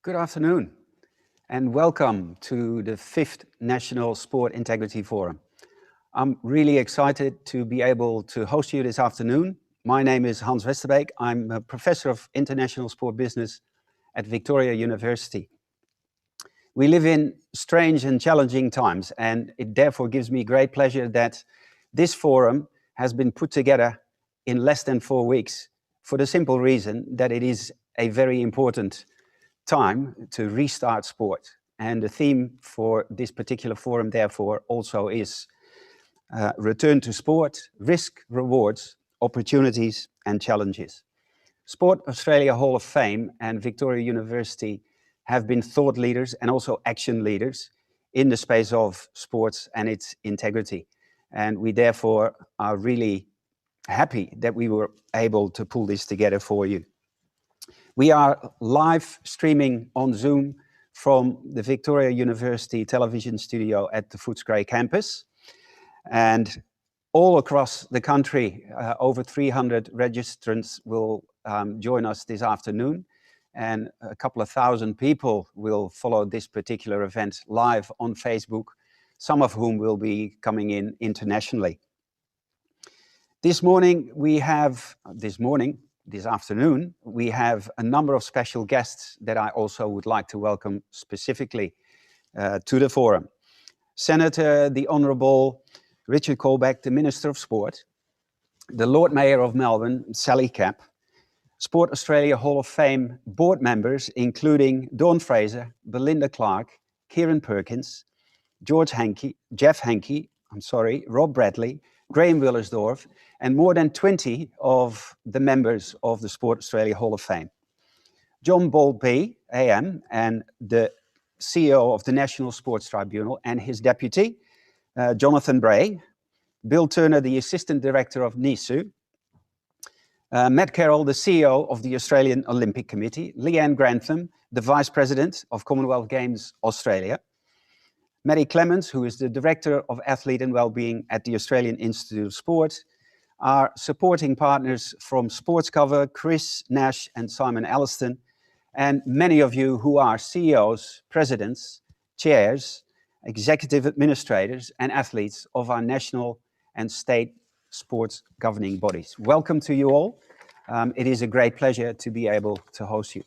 Good afternoon and welcome to the 5th National Sport Integrity Forum. I'm really excited to be able to host you this afternoon. My name is Hans Westerbeek. I'm a professor of international sport business at Victoria University. We live in strange and challenging times, and it therefore gives me great pleasure that this forum has been put together in less than 4 weeks for the simple reason that it is a very important time to restart sport. And the theme for this particular forum, therefore, also is return to sport, risk, rewards, opportunities and challenges. Sport Australia Hall of Fame and Victoria University have been thought leaders and also action leaders in the space of sports and its integrity. And we therefore are really happy that we were able to pull this together for you. We are live streaming on Zoom from the Victoria University television studio at the Footscray campus. And all across the country, over 300 registrants will join us this afternoon. And a couple of thousand people will follow this particular event live on Facebook, some of whom will be coming in internationally. This afternoon, we have a number of special guests that I also would like to welcome specifically to the forum. Senator, the Honourable Richard Colbeck, the Minister of Sport, the Lord Mayor of Melbourne, Sally Capp, Sport Australia Hall of Fame board members, including Dawn Fraser, Belinda Clark, Kieran Perkins, Jeff Hankey, Rob Bradley, Graham Willersdorf, and more than 20 of the members of the Sport Australia Hall of Fame. John Bowlby, AM, and the CEO of the National Sports Tribunal, and his deputy, Jonathan Bray, Bill Turner, the Assistant Director of NISU, Matt Carroll, the CEO of the Australian Olympic Committee, Leanne Grantham, the Vice President of Commonwealth Games Australia, Maddie Clements, who is the Director of Athlete and Wellbeing at the Australian Institute of Sport, our supporting partners from SportsCover, Chris Nash and Simon Alliston, and many of you who are CEOs, presidents, chairs, executive administrators and athletes of our national and state sports governing bodies. Welcome to you all. It is a great pleasure to be able to host you.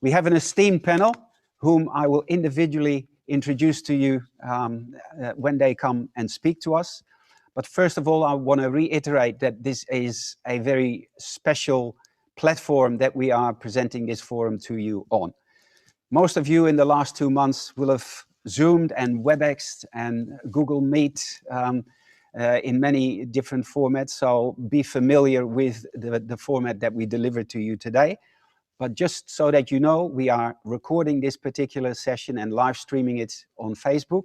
We have an esteemed panel whom I will individually introduce to you when they come and speak to us. But first of all, I want to reiterate that this is a very special platform that we are presenting this forum to you on. Most of you in the last 2 months will have Zoomed and WebExed and Google Meet in many different formats, so be familiar with the format that we deliver to you today. But just so that you know, we are recording this particular session and live streaming it on Facebook.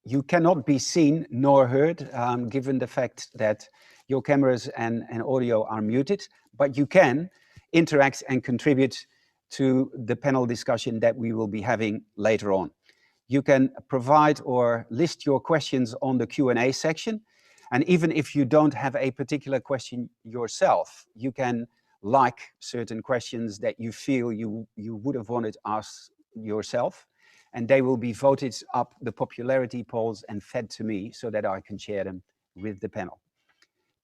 You cannot be seen nor heard, given the fact that your cameras and audio are muted, but you can interact and contribute to the panel discussion that we will be having later on. You can provide or list your questions on the Q&A section. And even if you don't have a particular question yourself, you can like certain questions that you feel you would have wanted asked yourself, and they will be voted up the popularity polls and fed to me so that I can share them with the panel.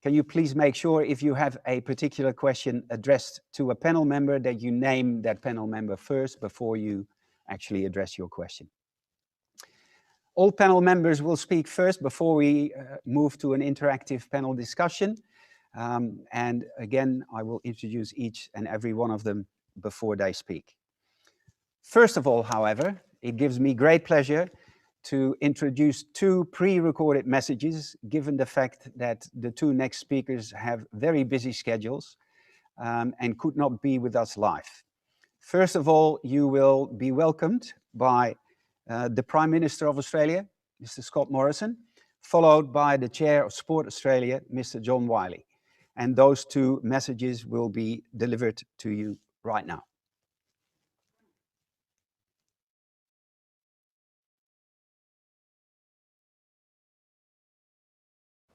Can you please make sure if you have a particular question addressed to a panel member that you name that panel member first before you actually address your question. All panel members will speak first before we move to an interactive panel discussion. And again, I will introduce each and every one of them before they speak. First of all, however, it gives me great pleasure to introduce 2 pre-recorded messages, given the fact that the 2 next speakers have very busy schedules and could not be with us live. First of all, you will be welcomed by the Prime Minister of Australia, Mr. Scott Morrison, followed by the Chair of Sport Australia, Mr. John Wiley. And those 2 messages will be delivered to you right now.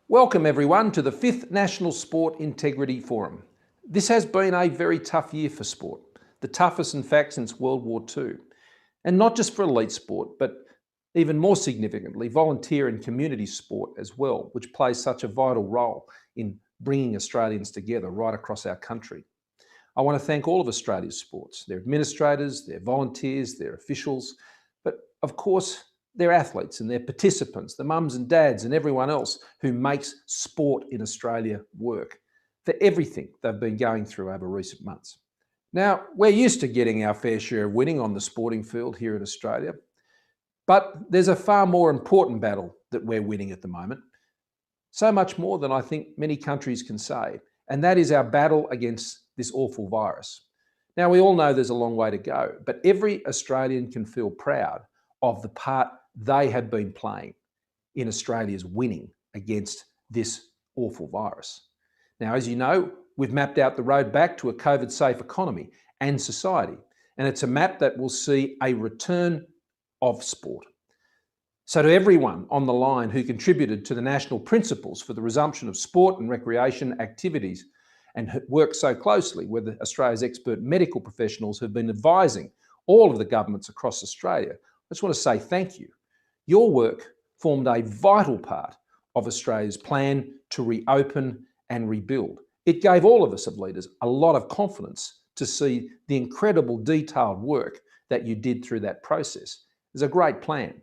Welcome everyone to the 5th National Sport Integrity Forum. This has been a very tough year for sport. the toughest in fact since World War II. And not just for elite sport, but even more significantly, volunteer and community sport as well, which plays such a vital role in bringing Australians together right across our country. I want to thank all of Australia's sports, their administrators, their volunteers, their officials, but of course, their athletes and their participants, the mums and dads and everyone else who makes sport in Australia work, for everything they've been going through over recent months. Now, we're used to getting our fair share of winning on the sporting field here in Australia, but there's a far more important battle that we're winning at the moment, so much more than I think many countries can say, and that is our battle against this awful virus. Now, we all know there's a long way to go, but every Australian can feel proud of the part they have been playing in Australia's winning against this awful virus. Now, as you know, we've mapped out the road back to a COVID-safe economy and society, and it's a map that will see a return of sport. So to everyone on the line who contributed to the national principles for the resumption of sport and recreation activities and worked so closely with Australia's expert medical professionals who've been advising all of the governments across Australia, I just want to say thank you. Your work formed a vital part of Australia's plan to reopen and rebuild. It gave all of us as leaders a lot of confidence to see the incredible detailed work that you did through that process. It's a great plan.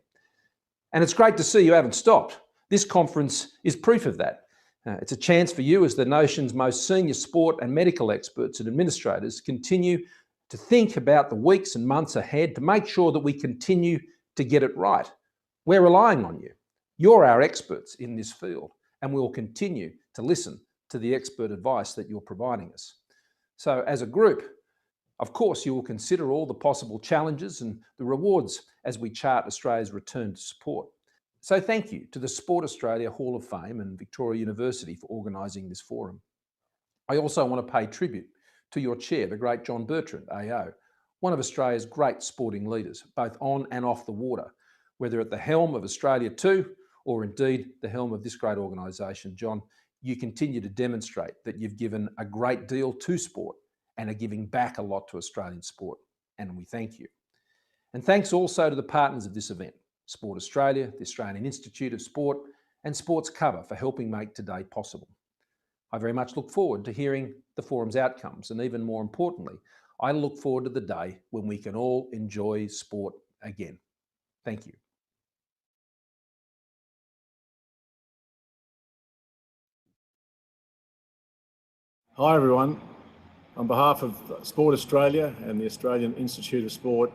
And it's great to see you haven't stopped. This conference is proof of that. It's a chance for you as the nation's most senior sport and medical experts and administrators continue to think about the weeks and months ahead to make sure that we continue to get it right. We're relying on you. You're our experts in this field, and we will continue to listen to the expert advice that you're providing us. So as a group, of course, you will consider all the possible challenges and the rewards as we chart Australia's return to sport. So thank you to the Sport Australia Hall of Fame and Victoria University for organising this forum. I also want to pay tribute to your chair, the great John Bertrand, AO, one of Australia's great sporting leaders, both on and off the water, whether at the helm of Australia 2 or indeed the helm of this great organisation. John, you continue to demonstrate that you've given a great deal to sport and are giving back a lot to Australian sport, and we thank you. And thanks also to the partners of this event, Sport Australia, the Australian Institute of Sport, and Sports Cover for helping make today possible. I very much look forward to hearing the forum's outcomes, and even more importantly, I look forward to the day when we can all enjoy sport again. Thank you. Hi everyone. On behalf of Sport Australia and the Australian Institute of Sport,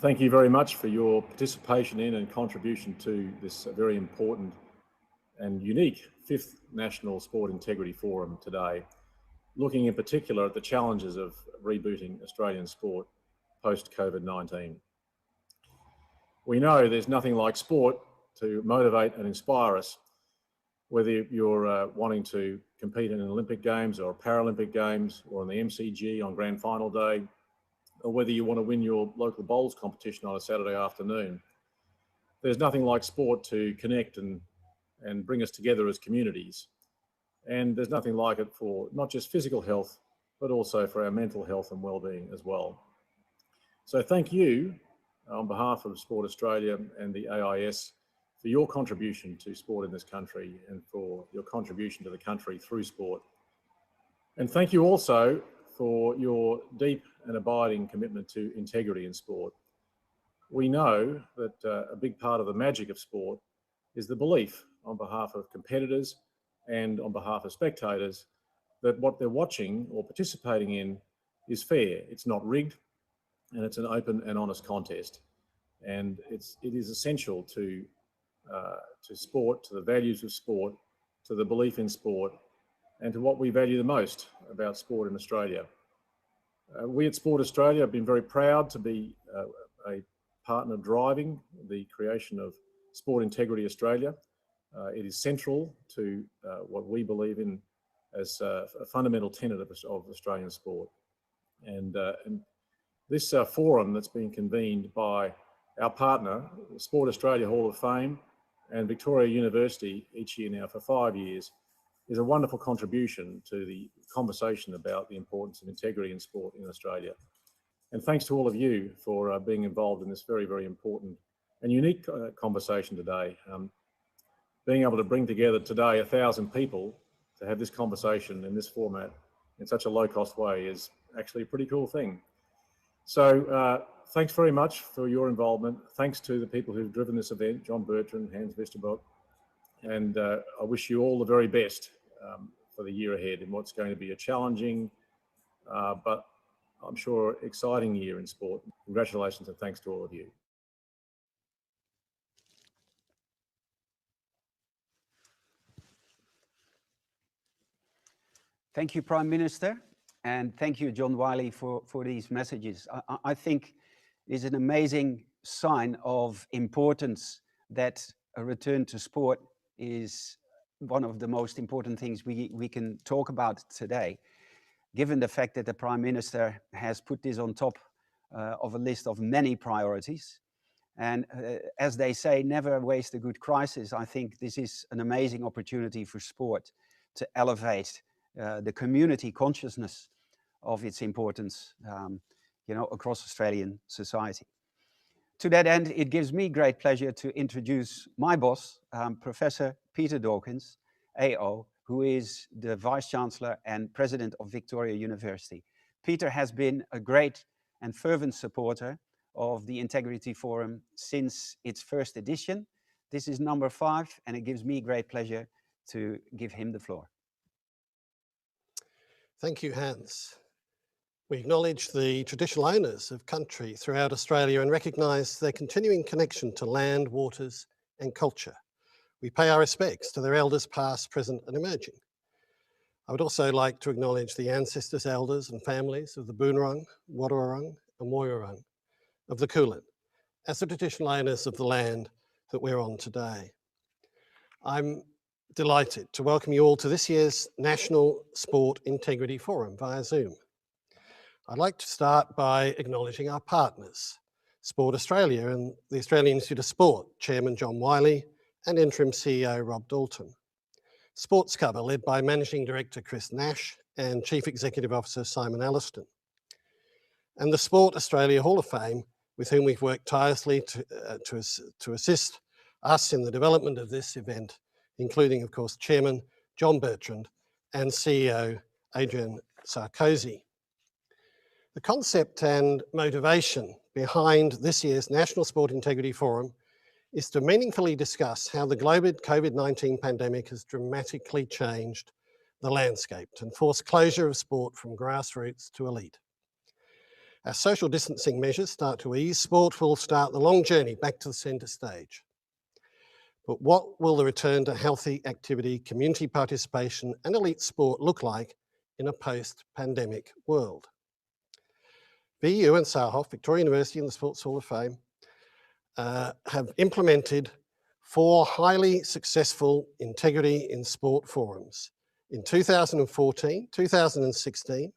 thank you very much for your participation in and contribution to this very important and unique 5th National Sport Integrity Forum today, looking in particular at the challenges of rebooting Australian sport post-COVID-19. We know there's nothing like sport to motivate and inspire us, whether you're wanting to compete in an Olympic Games or Paralympic Games or in the MCG on Grand Final Day, or whether you want to win your local bowls competition on a Saturday afternoon. There's nothing like sport to connect and bring us together as communities. And there's nothing like it for not just physical health, but also for our mental health and well-being as well. So thank you on behalf of Sport Australia and the AIS for your contribution to sport in this country and for your contribution to the country through sport. And thank you also for your deep and abiding commitment to integrity in sport. We know that a big part of the magic of sport is the belief on behalf of competitors and on behalf of spectators that what they're watching or participating in is fair, it's not rigged, and it's an open and honest contest. And it is essential to sport, to the values of sport, to the belief in sport, and to what we value the most about sport in Australia. We at Sport Australia have been very proud to be a partner driving the creation of Sport Integrity Australia. It is central to what we believe in as a fundamental tenet of Australian sport. And this forum that's been convened by our partner, Sport Australia Hall of Fame and Victoria University each year now for 5 years, is a wonderful contribution to the conversation about the importance of integrity in sport in Australia. And thanks to all of you for being involved in this very, very important and unique conversation today. Being able to bring together today 1,000 people to have this conversation in this format in such a low-cost way is actually a pretty cool thing. So thanks very much for your involvement. Thanks to the people who've driven this event, John Bertrand, Hans Vesterbock, and I wish you all the very best for the year ahead in what's going to be a challenging, but I'm sure exciting year in sport. Congratulations and thanks to all of you. Thank you, Prime Minister, and thank you, John Wiley, for these messages. I think it's an amazing sign of importance that a return to sport is one of the most important things we can talk about today, given the fact that the Prime Minister has put this on top of a list of many priorities. And as they say, never waste a good crisis. I think this is an amazing opportunity for sport to elevate the community consciousness of its importance, across Australian society. To that end, it gives me great pleasure to introduce my boss, Professor Peter Dawkins, AO, who is the Vice-Chancellor and President of Victoria University. Peter has been a great and fervent supporter of the Integrity Forum since its first edition. This is number 5, and it gives me great pleasure to give him the floor. Thank you, Hans. We acknowledge the traditional owners of country throughout Australia and recognise their continuing connection to land, waters and culture. We pay our respects to their elders past, present and emerging. I would also like to acknowledge the ancestors, elders and families of the Boonwurrung, Wadawurrung and Woiwurrung of the Kulin as the traditional owners of the land that we're on today. I'm delighted to welcome you all to this year's National Sport Integrity Forum via Zoom. I'd like to start by acknowledging our partners, Sport Australia and the Australian Institute of Sport, Chairman John Wiley and Interim CEO Rob Dalton. Sports Cover, led by Managing Director Chris Nash and Chief Executive Officer Simon Alliston. And the Sport Australia Hall of Fame, with whom we've worked tirelessly to assist us in the development of this event, including, of course, Chairman John Bertrand and CEO Adrian Sarkozy. The concept and motivation behind this year's National Sport Integrity Forum is to meaningfully discuss how the global COVID-19 pandemic has dramatically changed the landscape and forced closure of sport from grassroots to elite. As social distancing measures start to ease, sport will start the long journey back to the centre stage. But what will the return to healthy activity, community participation and elite sport look like in a post-pandemic world? VU and SAHOF, Victoria University and the Sports Hall of Fame, have implemented 4 highly successful integrity in sport forums in 2014, 2016,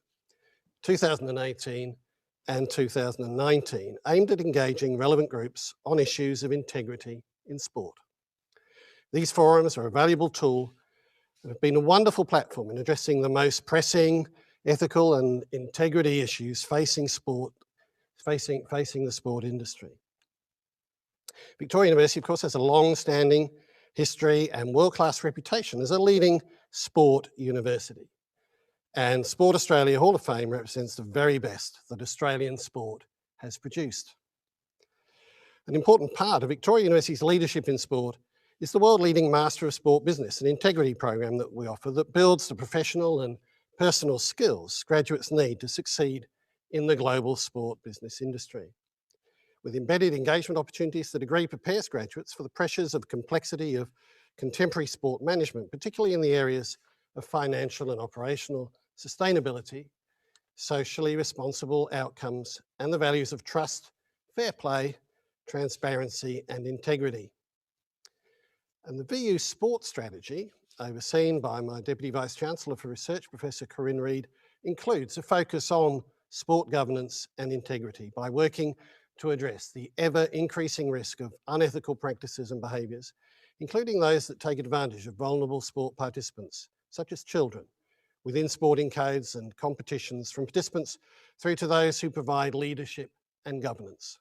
2018 and 2019, aimed at engaging relevant groups on issues of integrity in sport. These forums are a valuable tool and have been a wonderful platform in addressing the most pressing ethical and integrity issues facing the sport industry. Victoria University, of course, has a long-standing history and world-class reputation as a leading sport university. And Sport Australia Hall of Fame represents the very best that Australian sport has produced. An important part of Victoria University's leadership in sport is the world-leading Master of Sport Business and Integrity program that we offer that builds the professional and personal skills graduates need to succeed in the global sport business industry. With embedded engagement opportunities, the degree prepares graduates for the pressures of complexity of contemporary sport management, particularly in the areas of financial and operational sustainability, socially responsible outcomes, and the values of trust, fair play, transparency, and integrity. And the VU Sports Strategy, overseen by my Deputy Vice-Chancellor for Research, Professor Corinne Reid, includes a focus on sport governance and integrity by working to address the ever-increasing risk of unethical practices and behaviours, including those that take advantage of vulnerable sport participants, such as children, within sporting codes and competitions, from participants through to those who provide leadership and governance.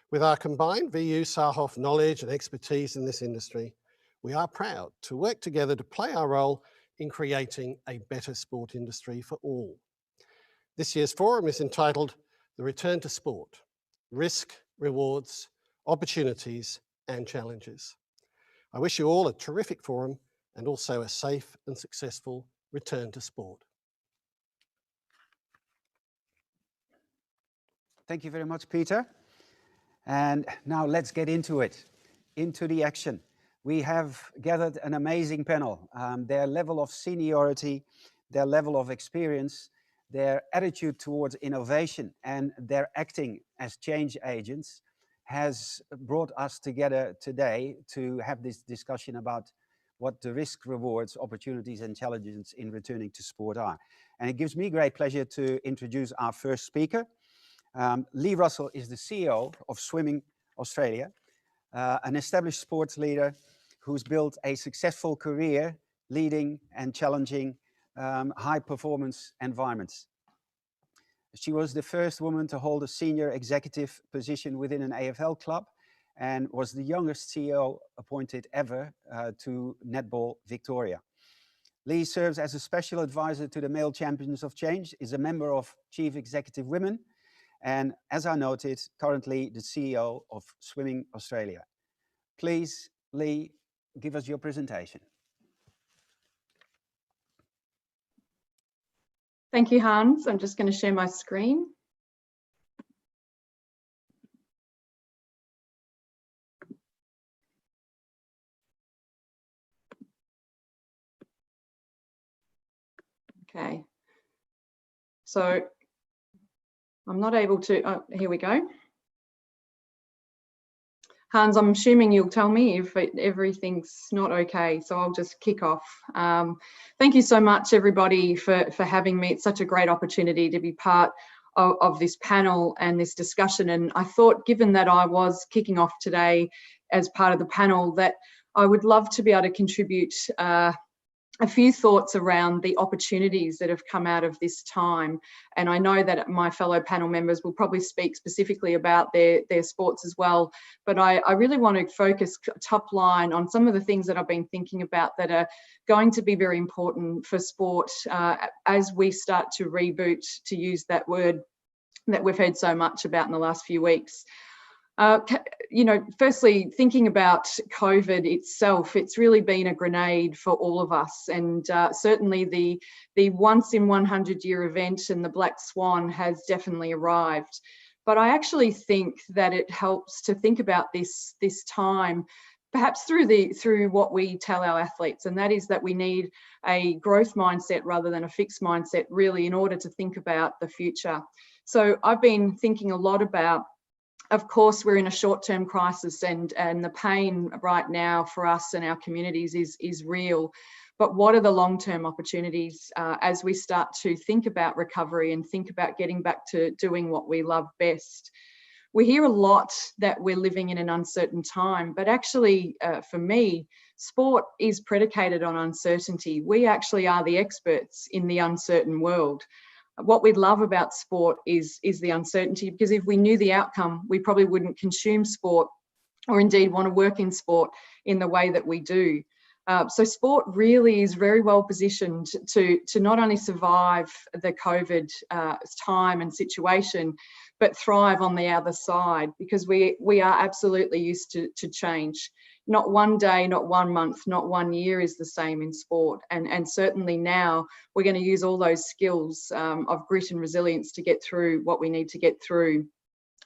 With our combined VU SAHOF knowledge and expertise in this industry, we are proud to work together to play our role in creating a better sport industry for all. This year's forum is entitled The Return to Sport: Risk, Rewards, Opportunities and Challenges. I wish you all a terrific forum and also a safe and successful return to sport. Thank you very much, Peter. And now let's get into it, into the action. We have gathered an amazing panel. Their level of seniority, their level of experience, their attitude towards innovation, and their acting as change agents has brought us together today to have this discussion about what the risk, rewards, opportunities and challenges in returning to sport are. And it gives me great pleasure to introduce our first speaker. Lee Russell is the CEO of Swimming Australia, an established sports leader who's built a successful career leading and challenging high performance environments. She was the first woman to hold a senior executive position within an AFL club and was the youngest CEO appointed ever to Netball Victoria. Lee serves as a special advisor to the Male Champions of Change, is a member of Chief Executive Women, and as I noted, currently the CEO of Swimming Australia. Please, Lee, give us your presentation. Thank you, Hans. I'm just going to share my screen. Okay. So I'm not able to, oh, here we go. Hans, I'm assuming you'll tell me if everything's not okay, so I'll just kick off. Thank you so much, everybody, for having me. It's such a great opportunity to be part of this panel and this discussion. And I thought, given that I was kicking off today as part of the panel, that I would love to be able to contribute a few thoughts around the opportunities that have come out of this time. And I know that my fellow panel members will probably speak specifically about their sports as well. But I really want to focus top line on some of the things that I've been thinking about that are going to be very important for sport as we start to reboot, to use that word that we've heard so much about in the last few weeks. You know, firstly, thinking about COVID itself, it's really been a grenade for all of us. And certainly the once in 100-year event and the Black Swan has definitely arrived. But I actually think that it helps to think about this time, perhaps through what we tell our athletes, and that is that we need a growth mindset rather than a fixed mindset, really, in order to think about the future. So I've been thinking a lot about, of course, we're in a short-term crisis and the pain right now for us and our communities is real. But what are the long-term opportunities as we start to think about recovery and think about getting back to doing what we love best? We hear a lot that we're living in an uncertain time, but actually, for me, sport is predicated on uncertainty. We actually are the experts in the uncertain world. What we love about sport is the uncertainty, because if we knew the outcome, we probably wouldn't consume sport or indeed want to work in sport in the way that we do. So sport really is very well positioned to not only survive the COVID time and situation, but thrive on the other side, because we are absolutely used to change. Not one day, not 1 month, not 1 year is the same in sport. And certainly now we're going to use all those skills of grit and resilience to get through what we need to get through.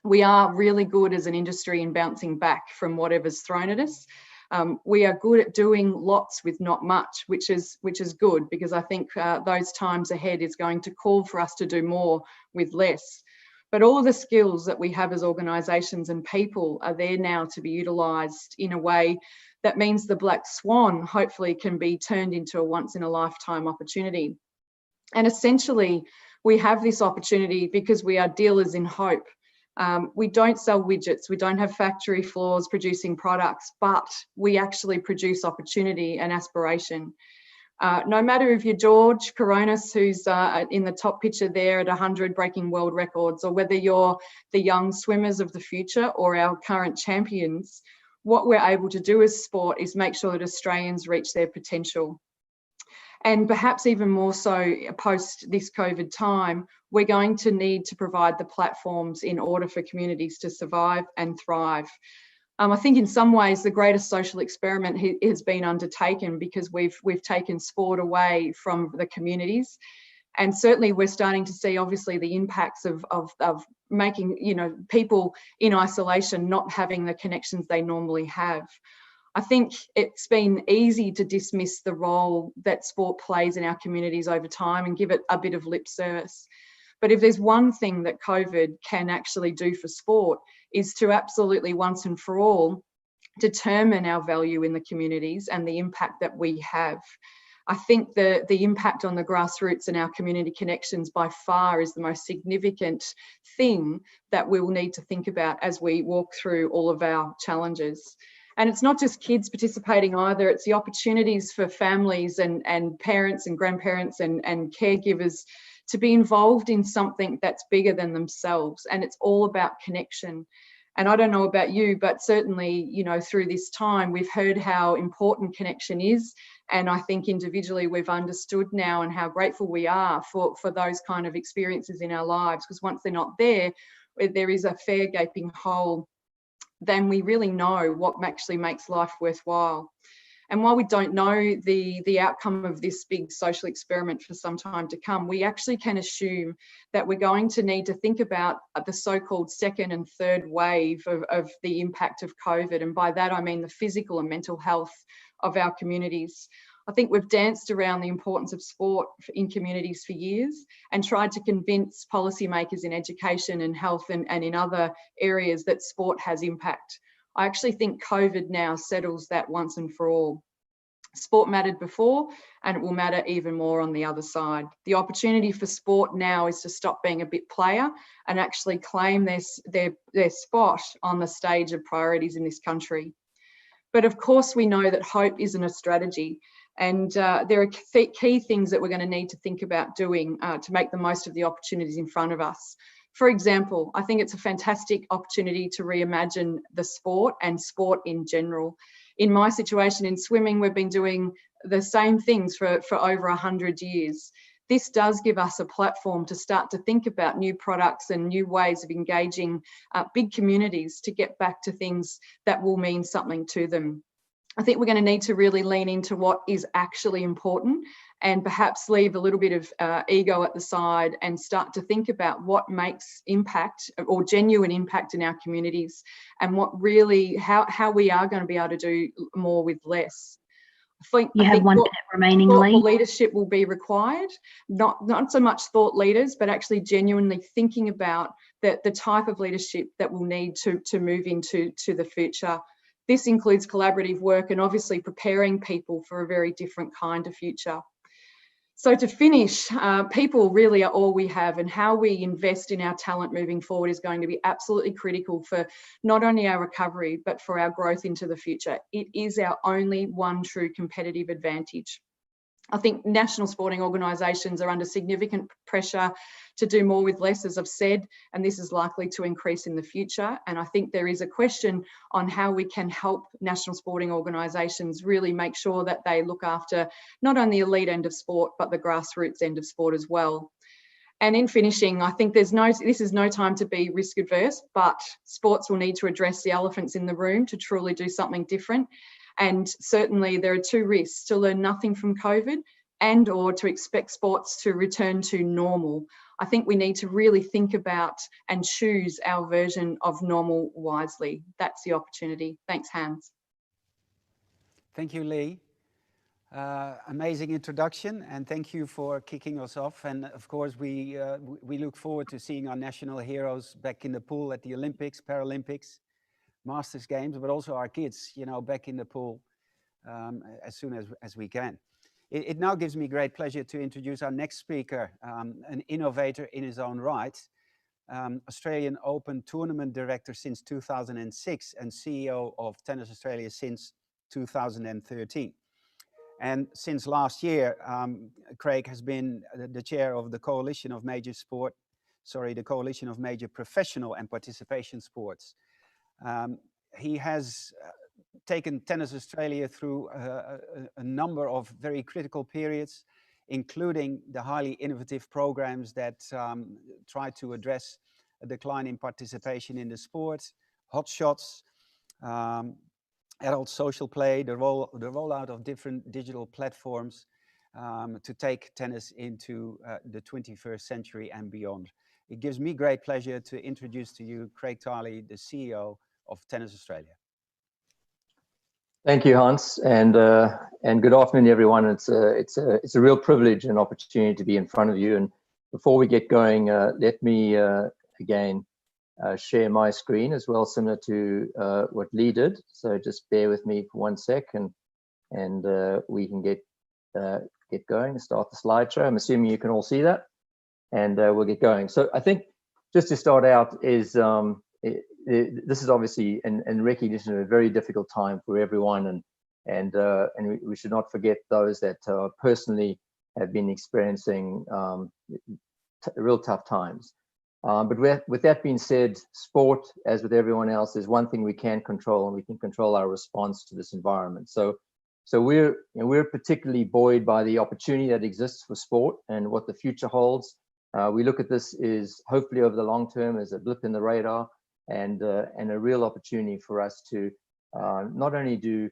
We are really good as an industry in bouncing back from whatever's thrown at us. We are good at doing lots with not much, which is good, because I think those times ahead is going to call for us to do more with less. But all of the skills that we have as organisations and people are there now to be utilised in a way that means the Black Swan hopefully can be turned into a once-in-a-lifetime opportunity. And essentially, we have this opportunity because we are dealers in hope. We don't sell widgets, we don't have factory floors producing products, but we actually produce opportunity and aspiration. No matter if you're George Coronis, who's in the top picture there at 100 breaking world records, or whether you're the young swimmers of the future or our current champions, what we're able to do as sport is make sure that Australians reach their potential. And perhaps even more so post this COVID time, we're going to need to provide the platforms in order for communities to survive and thrive. I think in some ways the greatest social experiment has been undertaken because we've taken sport away from the communities. And certainly we're starting to see obviously the impacts of making, you know, people in isolation not having the connections they normally have. I think it's been easy to dismiss the role that sport plays in our communities over time and give it a bit of lip service. But if there's one thing that COVID can actually do for sport, is to absolutely once and for all determine our value in the communities and the impact that we have. I think the impact on the grassroots and our community connections by far is the most significant thing that we will need to think about as we walk through all of our challenges. And it's not just kids participating either, it's the opportunities for families and parents and grandparents and caregivers to be involved in something that's bigger than themselves. And it's all about connection. And I don't know about you, but certainly, you know, through this time, we've heard how important connection is. And I think individually we've understood now and how grateful we are for those kind of experiences in our lives, because once they're not there is a fair gaping hole, then we really know what actually makes life worthwhile. And while we don't know the outcome of this big social experiment for some time to come, we actually can assume that we're going to need to think about the so-called second and third wave of the impact of COVID. And by that, I mean the physical and mental health of our communities. I think we've danced around the importance of sport in communities for years and tried to convince policymakers in education and health and in other areas that sport has impact. I actually think COVID now settles that once and for all. Sport mattered before, and it will matter even more on the other side. The opportunity for sport now is to stop being a bit player and actually claim their spot on the stage of priorities in this country. But of course, we know that hope isn't a strategy. And there are key things that we're going to need to think about doing to make the most of the opportunities in front of us. For example, I think it's a fantastic opportunity to reimagine the sport and sport in general. In my situation in swimming, we've been doing the same things for over 100 years. This does give us a platform to start to think about new products and new ways of engaging big communities to get back to things that will mean something to them. I think we're going to need to really lean into what is actually important and perhaps leave a little bit of ego at the side and start to think about what makes impact or genuine impact in our communities and what really, how we are going to be able to do more with less. You have 1 minute remaining, Lee. Leadership will be required, not so much thought leaders, but actually genuinely thinking about the type of leadership that we'll need to move into the future. This includes collaborative work and obviously preparing people for a very different kind of future. So to finish, people really are all we have, and how we invest in our talent moving forward is going to be absolutely critical for not only our recovery, but for our growth into the future. It is our only one true competitive advantage. I think national sporting organisations are under significant pressure to do more with less, as I've said, and this is likely to increase in the future. And I think there is a question on how we can help national sporting organisations really make sure that they look after not only the elite end of sport, but the grassroots end of sport as well. And in finishing, I think this is no time to be risk adverse, but sports will need to address the elephants in the room to truly do something different. And certainly there are two risks: to learn nothing from COVID and or to expect sports to return to normal. I think we need to really think about and choose our version of normal wisely. That's the opportunity. Thanks, Hans. Thank you, Lee. Amazing introduction, and thank you for kicking us off. And of course, we look forward to seeing our national heroes back in the pool at the Olympics, Paralympics, Masters Games, but also our kids, you know, back in the pool as soon as we can. It now gives me great pleasure to introduce our next speaker, an innovator in his own right, Australian Open Tournament Director since 2006 and CEO of Tennis Australia since 2013. And since last year, Craig has been the chair of the Coalition of Major Professional and Participation Sports. He has taken Tennis Australia through a number of very critical periods, including the highly innovative programs that try to address a decline in participation in the sport, hotshots, adult social play, the rollout of different digital platforms to take tennis into the 21st century and beyond. It gives me great pleasure to introduce to you Craig Tiley, the CEO of Tennis Australia. Thank you, Hans, and good afternoon, everyone. It's a real privilege and opportunity to be in front of you. And before we get going, let me again share my screen as well, similar to what Lee did. So just bear with me for 1 sec, and we can get going. Start the slideshow. I'm assuming you can all see that, and we'll get going. So I think just to start out is this is obviously in recognition of a very difficult time for everyone, and we should not forget those that personally have been experiencing real tough times. But with that being said, sport, as with everyone else, is one thing we can control, and we can control our response to this environment. So we're particularly buoyed by the opportunity that exists for sport and what the future holds. We look at this as hopefully over the long term as a blip in the radar, and a real opportunity for us to not only do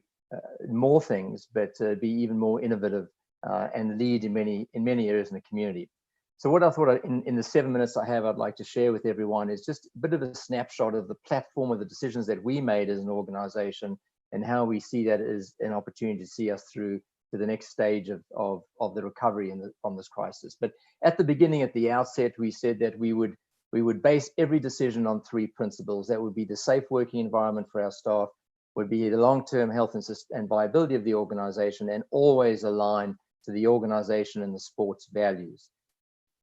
more things, but be even more innovative and lead in many areas in the community. So what I thought in the 7 minutes I have, I'd like to share with everyone is just a bit of a snapshot of the platform of the decisions that we made as an organization, and how we see that as an opportunity to see us through to the next stage of the recovery from this crisis. But at the beginning, at the outset, we said that we would base every decision on 3 principles. That would be the safe working environment for our staff, would be the long-term health and viability of the organization, and always align to the organization and the sport's values.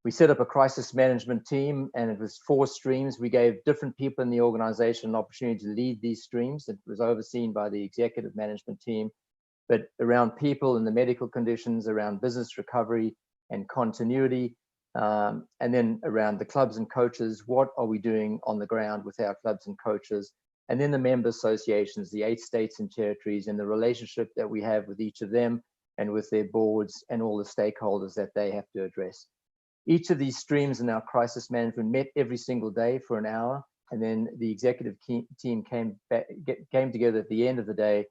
We set up a crisis management team, and it was 4 streams. We gave different people in the organization an opportunity to lead these streams. It was overseen by the executive management team, but around people and the medical conditions, around business recovery and continuity, and then around the clubs and coaches, what are we doing on the ground with our clubs and coaches, and then the member associations, the 8 states and territories, and the relationship that we have with each of them and with their boards and all the stakeholders that they have to address. Each of these streams in our crisis management met every single day for an hour, and then the executive team came together at the end of the day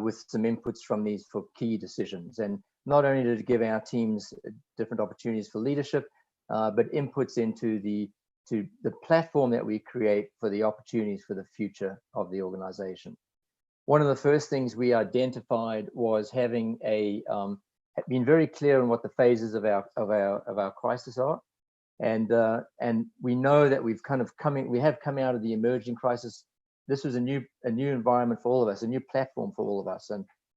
with some inputs from these for key decisions. And not only did it give our teams different opportunities for leadership, but inputs into the platform that we create for the opportunities for the future of the organization. One of the first things we identified was having been very clear on what the phases of our crisis are, and we know that we have come out of the emerging crisis. This was a new environment for all of us, a new platform for all of us,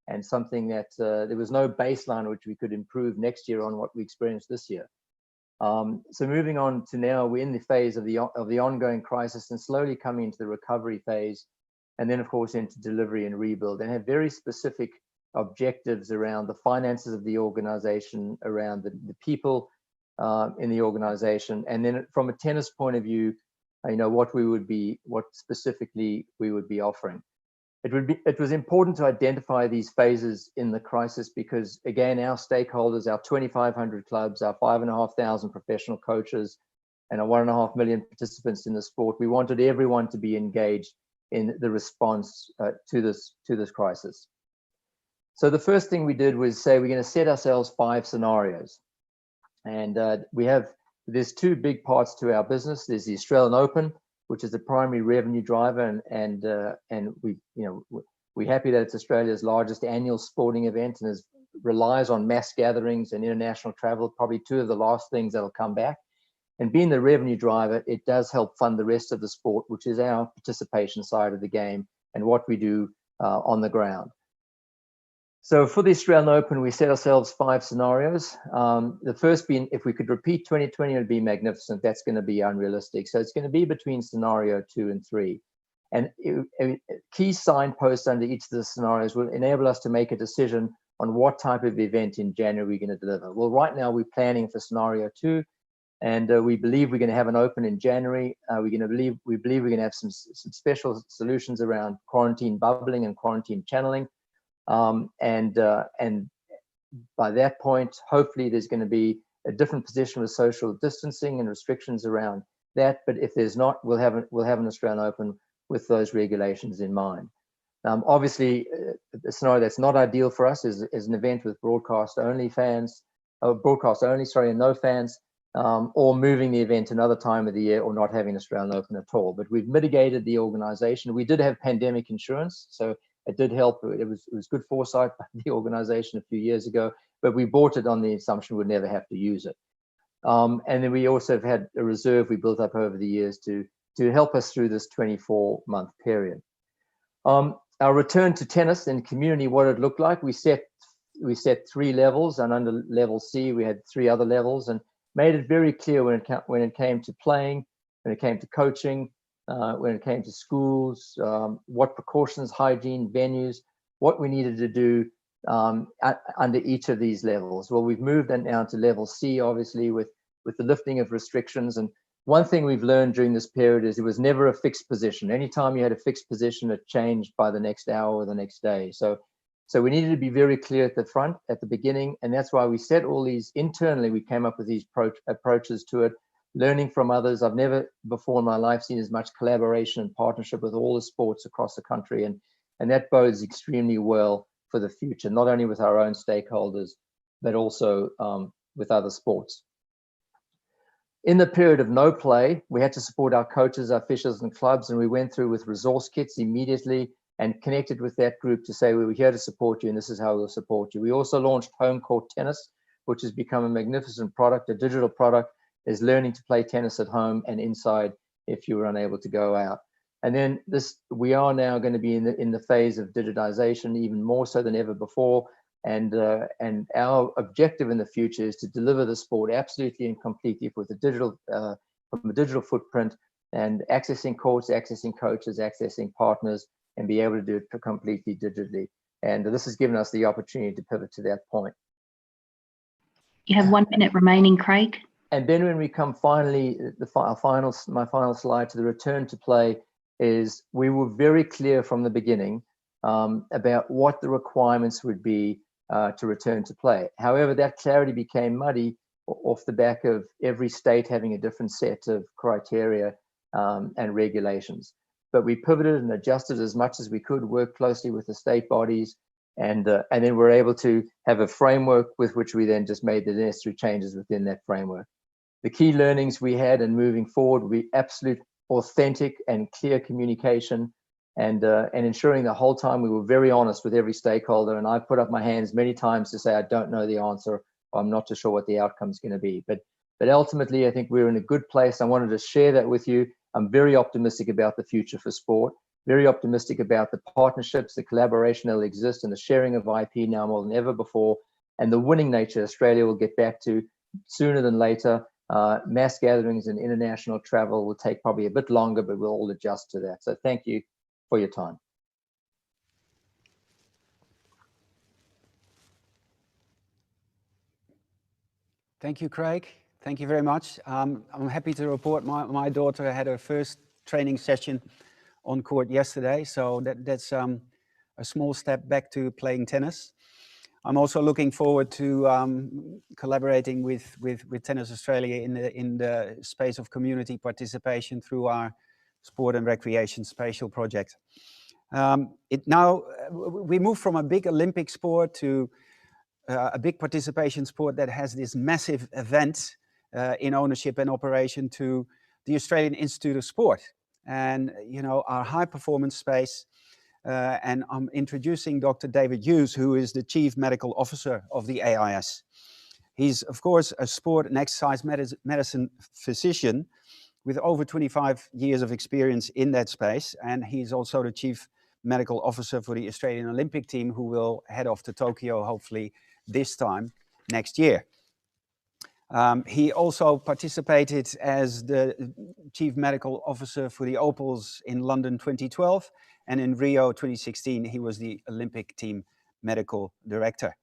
and something that there was no baseline which we could improve next year on what we experienced this year. So moving on to now, we're in the phase of the ongoing crisis and slowly coming into the recovery phase, and then of course into delivery and rebuild, and have very specific objectives around the finances of the organization, around the people in the organization, and then from a tennis point of view, what specifically we would be offering. It was important to identify these phases in the crisis because, again, our stakeholders, our 2,500 clubs, our 5,500 professional coaches, and our 1.5 million participants in the sport, we wanted everyone to be engaged in the response to this crisis. So the first thing we did was say we're going to set ourselves 5 scenarios, and there's 2 big parts to our business. There's the Australian Open, which is the primary revenue driver, and we're happy that it's Australia's largest annual sporting event and relies on mass gatherings and international travel, probably 2 of the last things that'll come back. And being the revenue driver, it does help fund the rest of the sport, which is our participation side of the game and what we do on the ground. So for the Australian Open, we set ourselves 5 scenarios. The first being, if we could repeat 2020, it would be magnificent. That's going to be unrealistic. So it's going to be between scenario 2 and 3. And key signposts under each of the scenarios will enable us to make a decision on what type of event in January we're going to deliver. Well, right now we're planning for scenario 2, and we believe we're going to have an open in January. We believe we're going to have some special solutions around quarantine bubbling and quarantine channeling, and by that point, hopefully there's going to be a different position with social distancing and restrictions around that. But if there's not, we'll have an Australian Open with those regulations in mind. Obviously, the scenario that's not ideal for us is an event with broadcast only, and no fans, or moving the event another time of the year, or not having Australian Open at all. But we've mitigated the organisation. We did have pandemic insurance, so it did help. It was good foresight by the organisation a few years ago, but we bought it on the assumption we'd never have to use it. And then we also have had a reserve we built up over the years to help us through this 24-month period. Our return to tennis and community, what it looked like, we set 3 levels, and under level C we had 3 other levels, and made it very clear when it came to playing, when it came to coaching, when it came to schools, what precautions, hygiene, venues, what we needed to do under each of these levels. Well, we've moved now to level C, obviously, with the lifting of restrictions. And one thing we've learned during this period is it was never a fixed position. Anytime you had a fixed position, it changed by the next hour or the next day. So we needed to be very clear at the front, at the beginning, and that's why we set all these internally. We came up with these approaches to it, learning from others. I've never before in my life seen as much collaboration and partnership with all the sports across the country, and that bodes extremely well for the future, not only with our own stakeholders, but also with other sports. In the period of no play, we had to support our coaches, our officials and clubs, and we went through with resource kits immediately and connected with that group to say, we were here to support you and this is how we'll support you. We also launched Home Court Tennis, which has become a magnificent product, a digital product, is learning to play tennis at home and inside if you were unable to go out. And then we are now going to be in the phase of digitization, even more so than ever before. And our objective in the future is to deliver the sport absolutely and completely with a digital, from a digital footprint, and accessing courts, accessing coaches, accessing partners, and be able to do it completely digitally. And this has given us the opportunity to pivot to that point. You have 1 minute remaining, Craig. And then when we come finally, my final slide to the return to play, is we were very clear from the beginning about what the requirements would be to return to play. However, that clarity became muddy off the back of every state having a different set of criteria and regulations. But we pivoted and adjusted as much as we could, worked closely with the state bodies, and then we're able to have a framework with which we then just made the necessary changes within that framework. The key learnings we had and moving forward would be absolute authentic and clear communication, and ensuring the whole time we were very honest with every stakeholder. And I put up my hands many times to say, I don't know the answer, or I'm not too sure what the outcome is going to be. But ultimately, I think we're in a good place. I wanted to share that with you. I'm very optimistic about the future for sport, very optimistic about the partnerships, the collaboration that will exist, and the sharing of IP now more than ever before, and the winning nature Australia will get back to sooner than later. Mass gatherings and international travel will take probably a bit longer, but we'll all adjust to that. So thank you for your time. Thank you, Craig. Thank you very much. I'm happy to report my daughter had her first training session on court yesterday, so that's a small step back to playing tennis. I'm also looking forward to collaborating with Tennis Australia in the space of community participation through our Sport and Recreation Spatial project. Now we move from a big Olympic sport to a big participation sport that has this massive event in ownership and operation to the Australian Institute of Sport, and our high performance space. And I'm introducing Dr. David Hughes, who is the Chief Medical Officer of the AIS. He's, of course, a sport and exercise medicine physician with over 25 years of experience in that space. And he's also the Chief Medical Officer for the Australian Olympic team, who will head off to Tokyo, hopefully this time next year. He also participated as the Chief Medical Officer for the Opals in London 2012, and in Rio 2016, he was the Olympic team medical director.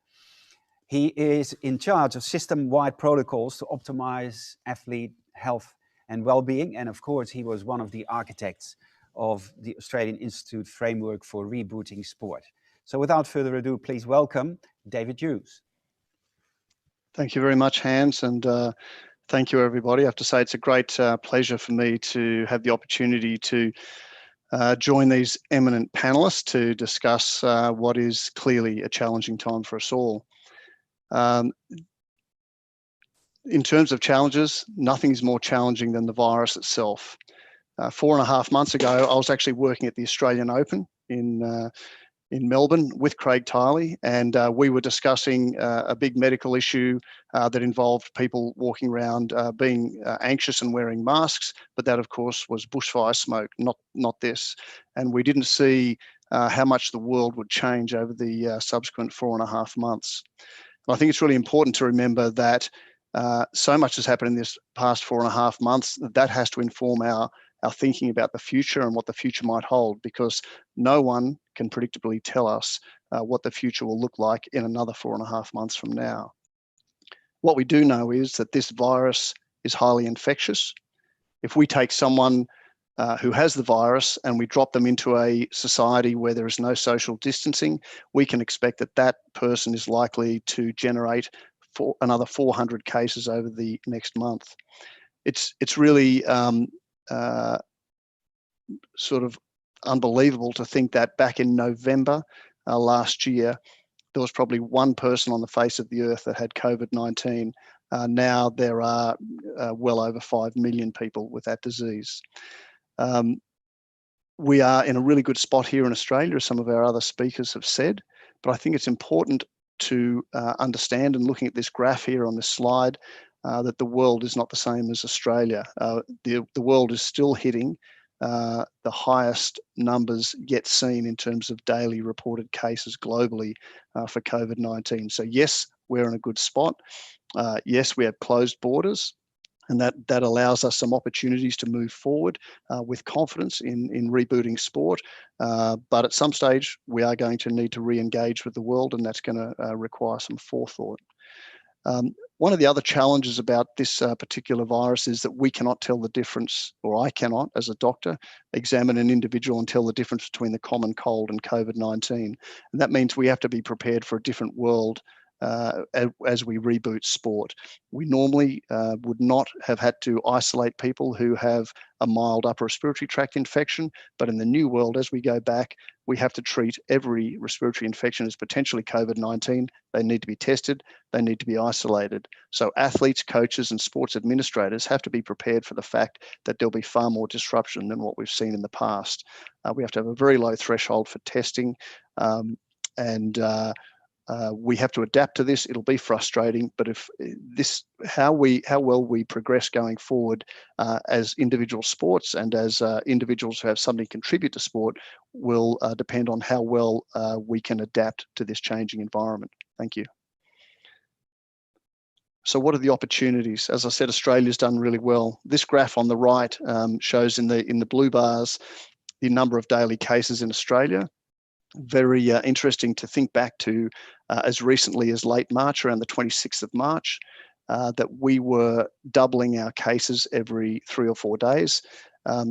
He is in charge of system-wide protocols to optimize athlete health and well-being. And of course, he was one of the architects of the Australian Institute framework for rebooting sport. So without further ado, please welcome David Hughes. Thank you very much, Hans, and thank you, everybody. I have to say it's a great pleasure for me to have the opportunity to join these eminent panelists to discuss what is clearly a challenging time for us all. In terms of challenges, nothing is more challenging than the virus itself. 4.5 months ago, I was actually working at the Australian Open in Melbourne with Craig Tiley, and we were discussing a big medical issue that involved people walking around being anxious and wearing masks, but that of course was bushfire smoke, not this. And we didn't see how much the world would change over the subsequent 4.5 months. And I think it's really important to remember that so much has happened in this past 4.5 months that has to inform our thinking about the future and what the future might hold, because no one can predictably tell us what the future will look like in another 4.5 months from now. What we do know is that this virus is highly infectious. If we take someone who has the virus and we drop them into a society where there is no social distancing, we can expect that that person is likely to generate another 400 cases over the next month. It's really sort of unbelievable to think that back in November last year, there was probably one person on the face of the earth that had COVID-19. Now there are well over 5 million people with that disease. We are in a really good spot here in Australia, as some of our other speakers have said, but I think it's important to understand, and looking at this graph here on this slide, that the world is not the same as Australia. The world is still hitting the highest numbers yet seen in terms of daily reported cases globally for COVID-19. So yes, we're in a good spot. Yes, we have closed borders, and that allows us some opportunities to move forward with confidence in rebooting sport. But at some stage, we are going to need to re-engage with the world, and that's going to require some forethought. One of the other challenges about this particular virus is that we cannot tell the difference, or I cannot, as a doctor, examine an individual and tell the difference between the common cold and COVID-19. And that means we have to be prepared for a different world as we reboot sport. We normally would not have had to isolate people who have a mild upper respiratory tract infection, but in the new world, as we go back, we have to treat every respiratory infection as potentially COVID-19. They need to be tested, they need to be isolated. So athletes, coaches, and sports administrators have to be prepared for the fact that there'll be far more disruption than what we've seen in the past. We have to have a very low threshold for testing, we have to adapt to this. It'll be frustrating, but if this, how well we progress going forward as individual sports and as individuals who have something to contribute to sport will depend on how well we can adapt to this changing environment. Thank you. So what are the opportunities? As I said, Australia's done really well. This graph on the right shows in the blue bars the number of daily cases in Australia. Very interesting to think back to as recently as late March, around the 26th of March, that we were doubling our cases every 3 or 4 days.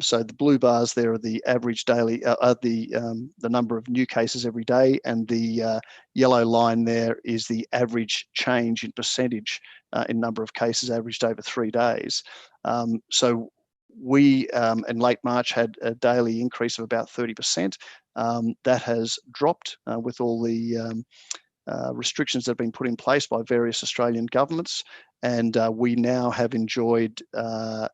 So the blue bars there are the average daily, the number of new cases every day, and the yellow line there is the average change in percentage in number of cases averaged over 3 days. So we in late March had a daily increase of about 30%. That has dropped with all the restrictions that have been put in place by various Australian governments, and we now have enjoyed a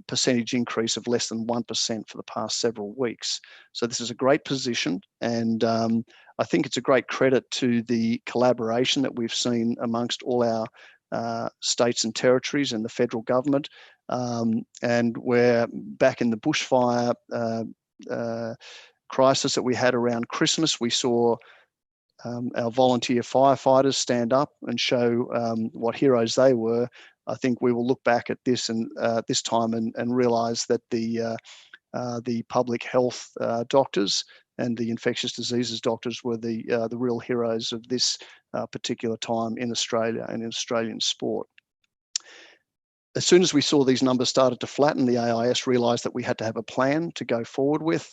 percentage increase of less than 1% for the past several weeks. So this is a great position, and I think it's a great credit to the collaboration that we've seen amongst all our states and territories and the federal government. And we're back in the bushfire crisis that we had around Christmas. We saw our volunteer firefighters stand up and show what heroes they were. I think we will look back at this and this time and realise that the public health doctors and the infectious diseases doctors were the real heroes of this particular time in Australia and in Australian sport. As soon as we saw these numbers started to flatten, the AIS realised that we had to have a plan to go forward with.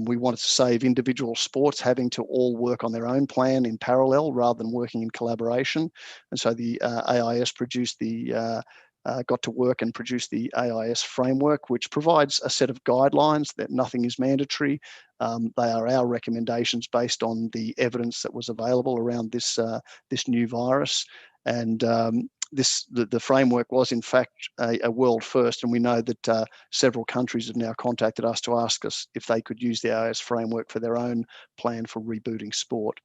We wanted to save individual sports having to all work on their own plan in parallel rather than working in collaboration. And so the AIS produced got to work and produce the AIS framework, which provides a set of guidelines that nothing is mandatory. They are our recommendations based on the evidence that was available around this new virus. And the framework was in fact a world first, and we know that several countries have now contacted us to ask us if they could use the AIS framework for their own plan for rebooting sport.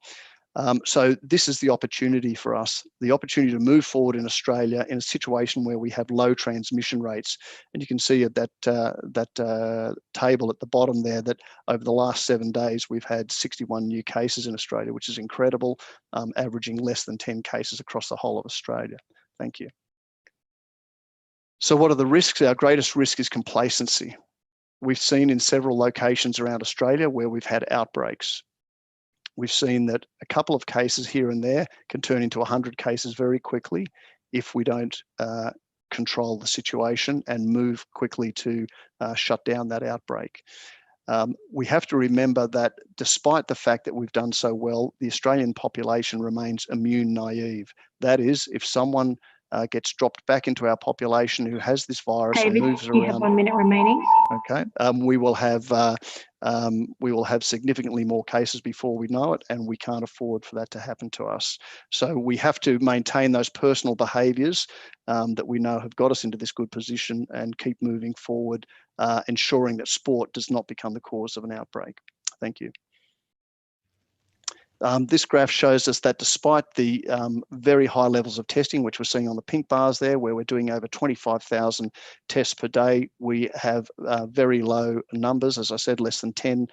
So this is the opportunity for us, the opportunity to move forward in Australia in a situation where we have low transmission rates. And you can see at that table at the bottom there that over the last 7 days, we've had 61 new cases in Australia, which is incredible, averaging less than 10 cases across the whole of Australia. Thank you. So what are the risks? Our greatest risk is complacency. We've seen in several locations around Australia where we've had outbreaks. We've seen that a couple of cases here and there can turn into 100 cases very quickly if we don't control the situation and move quickly to shut down that outbreak. We have to remember that despite the fact that we've done so well, the Australian population remains immune naive. That is, if someone gets dropped back into our population who has this virus David, and moves you around. have 1 minute remaining. Okay, we will have significantly more cases before we know it, and we can't afford for that to happen to us. So we have to maintain those personal behaviours that we know have got us into this good position and keep moving forward, ensuring that sport does not become the cause of an outbreak. Thank you. This graph shows us that despite the very high levels of testing, which we're seeing on the pink bars there, where we're doing over 25,000 tests per day, we have very low numbers, as I said, less than 10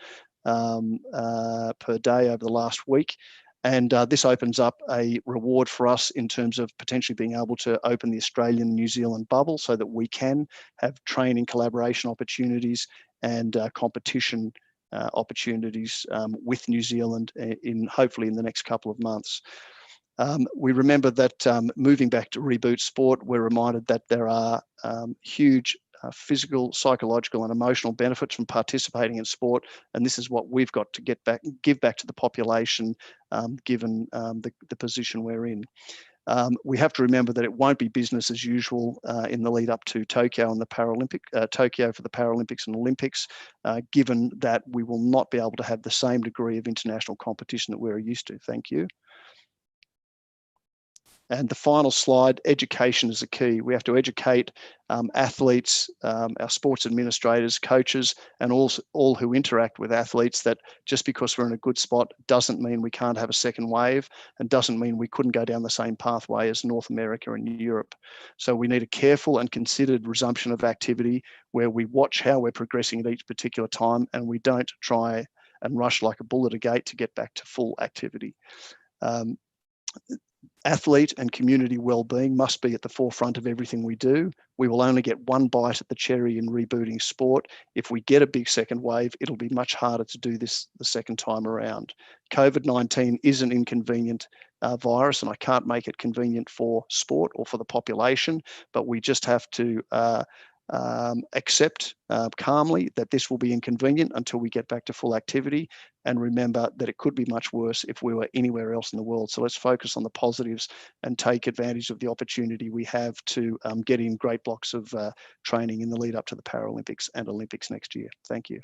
per day over the last week. And this opens up a reward for us in terms of potentially being able to open the Australian-New Zealand bubble so that we can have training collaboration opportunities and competition opportunities with New Zealand hopefully in the next couple of months. We remember that moving back to reboot sport, we're reminded that there are huge physical, psychological and emotional benefits from participating in sport, and this is what we've got to give back to the population given the position we're in. We have to remember that it won't be business as usual in the lead up to Tokyo and the Tokyo for the Paralympics and Olympics, given that we will not be able to have the same degree of international competition that we're used to. Thank you. And the final slide, education is the key. We have to educate athletes, our sports administrators, coaches, and all who interact with athletes that just because we're in a good spot doesn't mean we can't have a second wave and doesn't mean we couldn't go down the same pathway as North America and Europe. So we need a careful and considered resumption of activity where we watch how we're progressing at each particular time and we don't try and rush like a bull at a gate to get back to full activity. Athlete and community well-being must be at the forefront of everything we do. We will only get one bite at the cherry in rebooting sport. If we get a big second wave, it'll be much harder to do this the second time around. COVID-19 is an inconvenient virus, and I can't make it convenient for sport or for the population, but we just have to accept calmly that this will be inconvenient until we get back to full activity, and remember that it could be much worse if we were anywhere else in the world. So let's focus on the positives and take advantage of the opportunity we have to get in great blocks of training in the lead up to the Paralympics and Olympics next year. Thank you.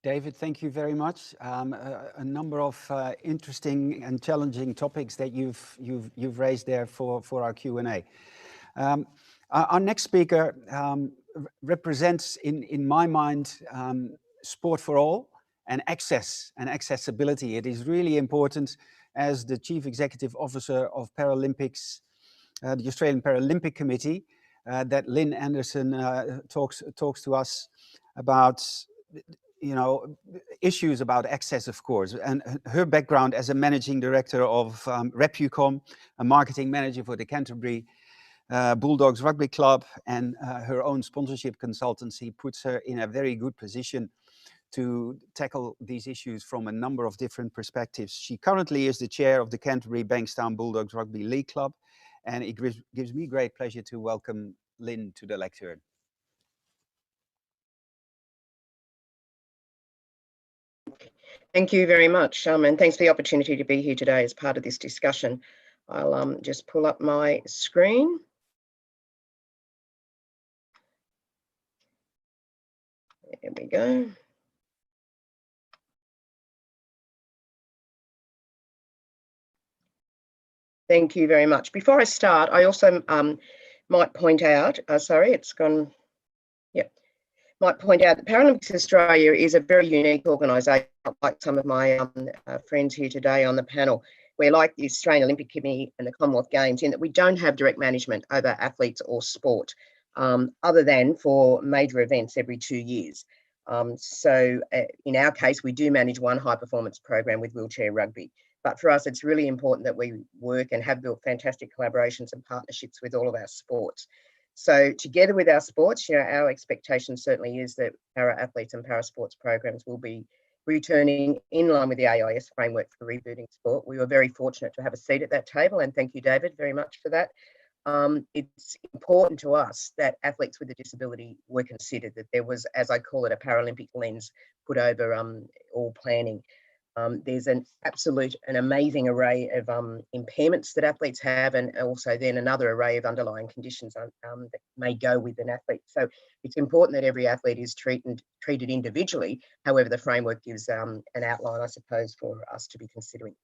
David, thank you very much. A number of interesting and challenging topics that you've raised there for our Q&A. Our next speaker represents, in my mind, sport for all and access and accessibility. It is really important, as the Chief Executive Officer of Paralympics, the Australian Paralympic Committee, that Lynn Anderson talks to us about, you know, issues about access, of course, and her background as a managing director of Repucom, a marketing manager for the Canterbury Bulldogs Rugby Club, and her own sponsorship consultancy puts her in a very good position to tackle these issues from a number of different perspectives. She currently is the chair of the Canterbury Bankstown Bulldogs Rugby League Club, and it gives me great pleasure to welcome Lynn to the lectern. Thank you very much, and thanks for the opportunity to be here today as part of this discussion. I'll just pull up my screen. There we go. Thank you very much. Before I start, I also might point out, sorry, it's gone. Yep. Might point out that Paralympics Australia is a very unique organisation, like some of my friends here today on the panel. We're like the Australian Olympic Committee and the Commonwealth Games in that we don't have direct management over athletes or sport, other than for major events every 2 years. So in our case, we do manage one high performance program with wheelchair rugby. But for us, it's really important that we work and have built fantastic collaborations and partnerships with all of our sports. So together with our sports, our expectation certainly is that para-athletes and para-sports programs will be returning in line with the AIS framework for rebooting sport. We were very fortunate to have a seat at that table, and thank you, David, very much for that. It's important to us that athletes with a disability were considered, that there was, as I call it, a Paralympic lens put over all planning. There's an amazing array of impairments that athletes have, and also then another array of underlying conditions that may go with an athlete. So it's important that every athlete is treated individually. However, the framework gives an outline, I suppose, for us to be considering.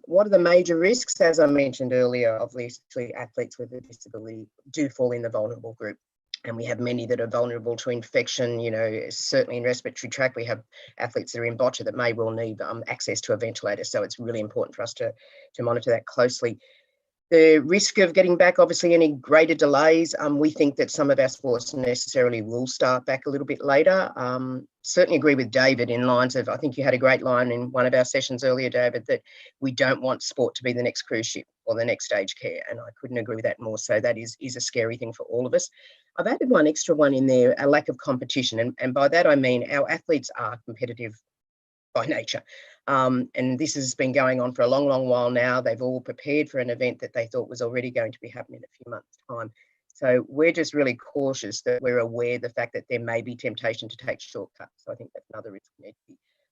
What are the major risks? As I mentioned earlier, obviously athletes with a disability do fall in the vulnerable group. And we have many that are vulnerable to infection, certainly in respiratory tract. We have athletes that are in boccia that may well need access to a ventilator. So it's really important for us to monitor that closely. The risk of getting back, obviously, any greater delays, we think that some of our sports necessarily will start back a little bit later. Certainly agree with David in lines of, I think you had a great line in one of our sessions earlier, David, that we don't want sport to be the next cruise ship or the next aged care. And I couldn't agree with that more. So that is a scary thing for all of us. I've added one extra one in there, a lack of competition. And by that, I mean our athletes are competitive by nature. And this has been going on for a long, long while now. They've all prepared for an event that they thought was already going to be happening in a few months' time. So we're just really cautious that we're aware of the fact that there may be temptation to take shortcuts. So I think that's another risk we need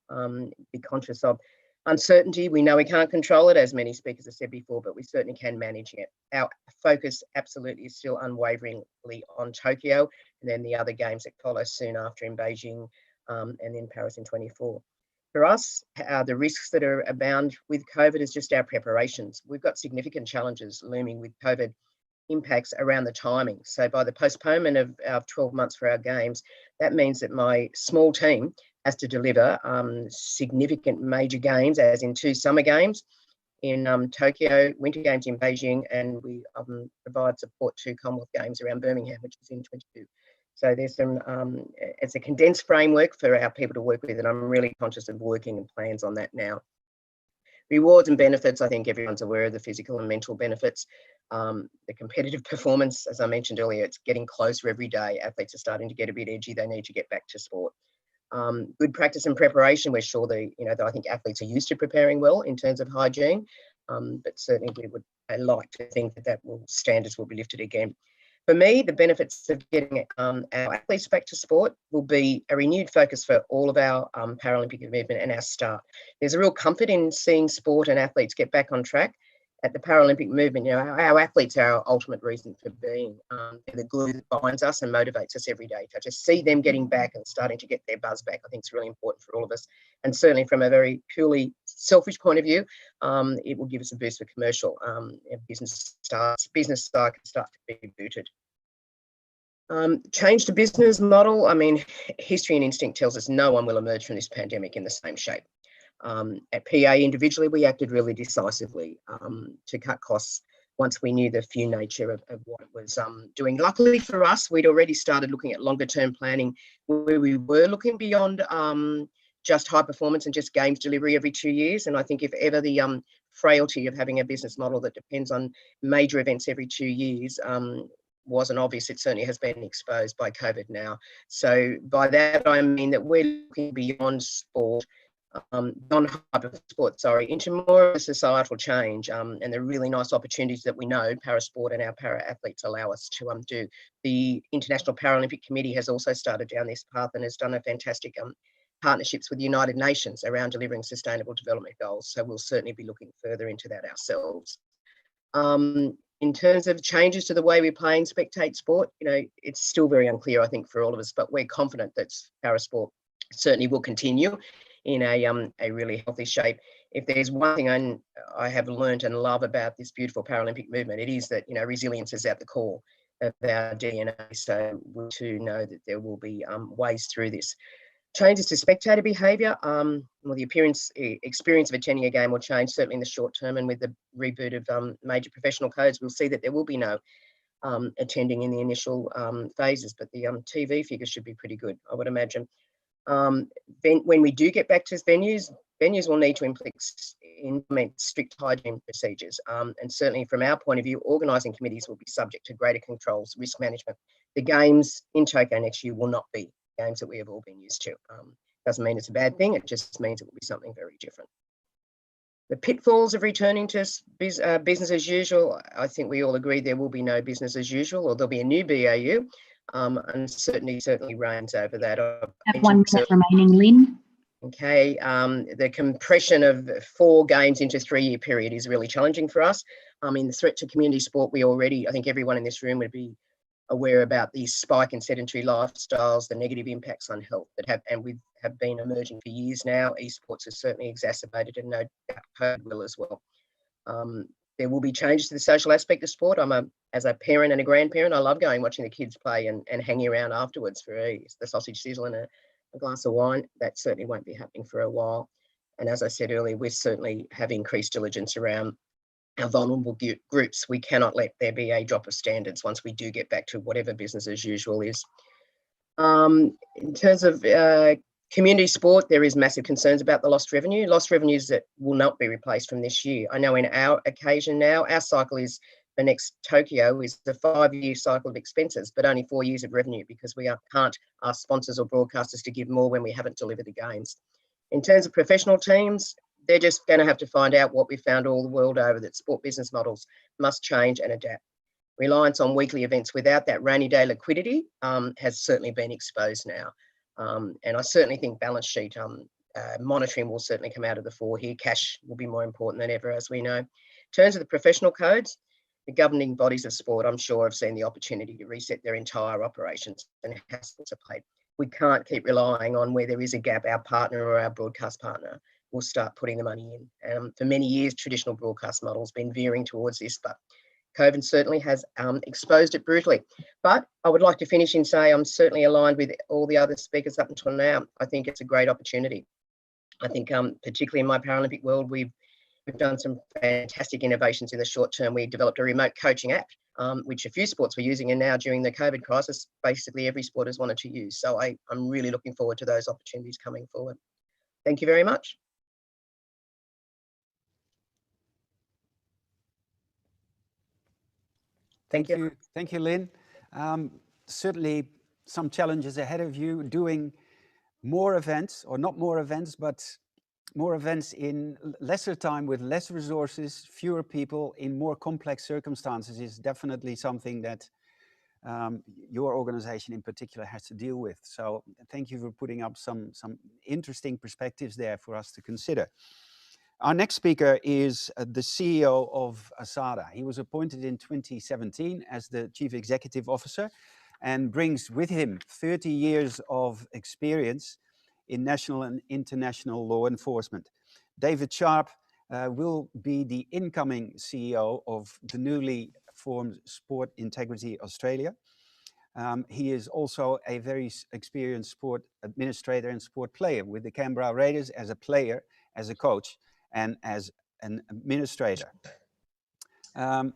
to be conscious of. Uncertainty, we know we can't control it, as many speakers have said before, but we certainly can manage it. Our focus absolutely is still unwaveringly on Tokyo, and then the other games that follow soon after in Beijing, and then Paris in 24. For us, the risks that are abound with COVID is just our preparations. We've got significant challenges looming with COVID impacts around the timing. So by the postponement of 12 months for our games, that means that my small team has to deliver significant major games, as in 2 summer games in Tokyo, winter games in Beijing, and we provide support to Commonwealth Games around Birmingham, which is in 22. So there's some, it's a condensed framework for our people to work with, and I'm really conscious of working and plans on that now. Rewards and benefits, I think everyone's aware of the physical and mental benefits. The competitive performance, as I mentioned earlier, it's getting closer every day. Athletes are starting to get a bit edgy. They need to get back to sport. Good practice and preparation. We're sure that I think athletes are used to preparing well in terms of hygiene, but certainly we would like to think that standards will be lifted again. For me, the benefits of getting our athletes back to sport will be a renewed focus for all of our Paralympic movement and our staff. There's a real comfort in seeing sport and athletes get back on track. At the Paralympic movement, our athletes are our ultimate reason for being. They're the glue that binds us and motivates us every day. To just see them getting back and starting to get their buzz back, I think is really important for all of us. And certainly from a very purely selfish point of view, it will give us a boost for commercial. Business style can start to be booted. Change to business model. I mean, history and instinct tells us no one will emerge from this pandemic in the same shape. At PA individually, we acted really decisively to cut costs once we knew the few nature of what it was doing. Luckily for us, we'd already started looking at longer term planning where we were looking beyond just high performance and just games delivery every 2 years. And I think if ever the frailty of having a business model that depends on major events every 2 years wasn't obvious. It certainly has been exposed by COVID now. So by that, I mean that we're looking beyond sport, non-hyper sport, into more of a societal change and the really nice opportunities that we know para-sport and our para-athletes allow us to do. The International Paralympic Committee has also started down this path and has done a fantastic partnerships with the United Nations around delivering sustainable development goals. So we'll certainly be looking further into that ourselves. In terms of changes to the way we play and spectate sport, it's still very unclear, I think, for all of us, but we're confident that parasport certainly will continue in a really healthy shape. If there's one thing I have learned and love about this beautiful Paralympic movement, it is that, resilience is at the core of our DNA. So we too know that there will be ways through this. Changes to spectator behaviour, well, the experience of attending a game will change, certainly in the short term, and with the reboot of major professional codes, we'll see that there will be no attending in the initial phases, but the TV figures should be pretty good, I would imagine. When we do get back to venues will need to implement strict hygiene procedures, and certainly from our point of view, organising committees will be subject to greater controls, risk management. The games in Tokyo next year will not be games that we have all been used to. Doesn't mean it's a bad thing, it just means it will be something very different. The pitfalls of returning to business as usual, I think we all agree there will be no business as usual, or there'll be a new BAU, and certainly reigns over that. Have 1 minute remaining, Lynn. Okay, the compression of 4 games into a 3-year period is really challenging for us. The threat to community sport, I think everyone in this room would be aware about the spike in sedentary lifestyles, the negative impacts on health that have been emerging for years now. Esports has certainly exacerbated, and no doubt COVID will as well. There will be changes to the social aspect of sport. As a parent and a grandparent, I love watching the kids play and hanging around afterwards for the sausage sizzle and a glass of wine. That certainly won't be happening for a while. And as I said earlier, we certainly have increased diligence around our vulnerable groups. We cannot let there be a drop of standards once we do get back to whatever business as usual is. In terms of community sport, there is massive concerns about the lost revenues that will not be replaced from this year. I know in our occasion now, our cycle is the next Tokyo is the 5-year cycle of expenses, but only 4 years of revenue, because we can't ask sponsors or broadcasters to give more when we haven't delivered the games. In terms of professional teams, they're just going to have to find out what we found all the world over, that sport business models must change and adapt. Reliance on weekly events without that rainy day liquidity has certainly been exposed now. And I certainly think balance sheet monitoring will certainly come out of the fore here. Cash will be more important than ever, as we know. In terms of the professional codes, the governing bodies of sport, I'm sure, have seen the opportunity to reset their entire operations and hassles are paid. We can't keep relying on where there is a gap, our partner or our broadcast partner will start putting the money in. For many years, traditional broadcast models been veering towards this, but COVID certainly has exposed it brutally. But I would like to finish and say I'm certainly aligned with all the other speakers up until now. I think it's a great opportunity. I think particularly in my Paralympic world, we've done some fantastic innovations in the short term. We developed a remote coaching app, which a few sports were using, and now during the COVID crisis, basically every sport has wanted to use. So I'm really looking forward to those opportunities coming forward. Thank you very much. Thank you, Lynn. Certainly some challenges ahead of you, doing more events, or not more events, but more events in lesser time with less resources, fewer people in more complex circumstances is definitely something that your organization in particular has to deal with. So thank you for putting up some interesting perspectives there for us to consider. Our next speaker is the CEO of ASADA. He was appointed in 2017 as the Chief Executive Officer and brings with him 30 years of experience in national and international law enforcement. David Sharp will be the incoming CEO of the newly formed Sport Integrity Australia. He is also a very experienced sport administrator and sport player with the Canberra Raiders as a player, as a coach, and as an administrator. As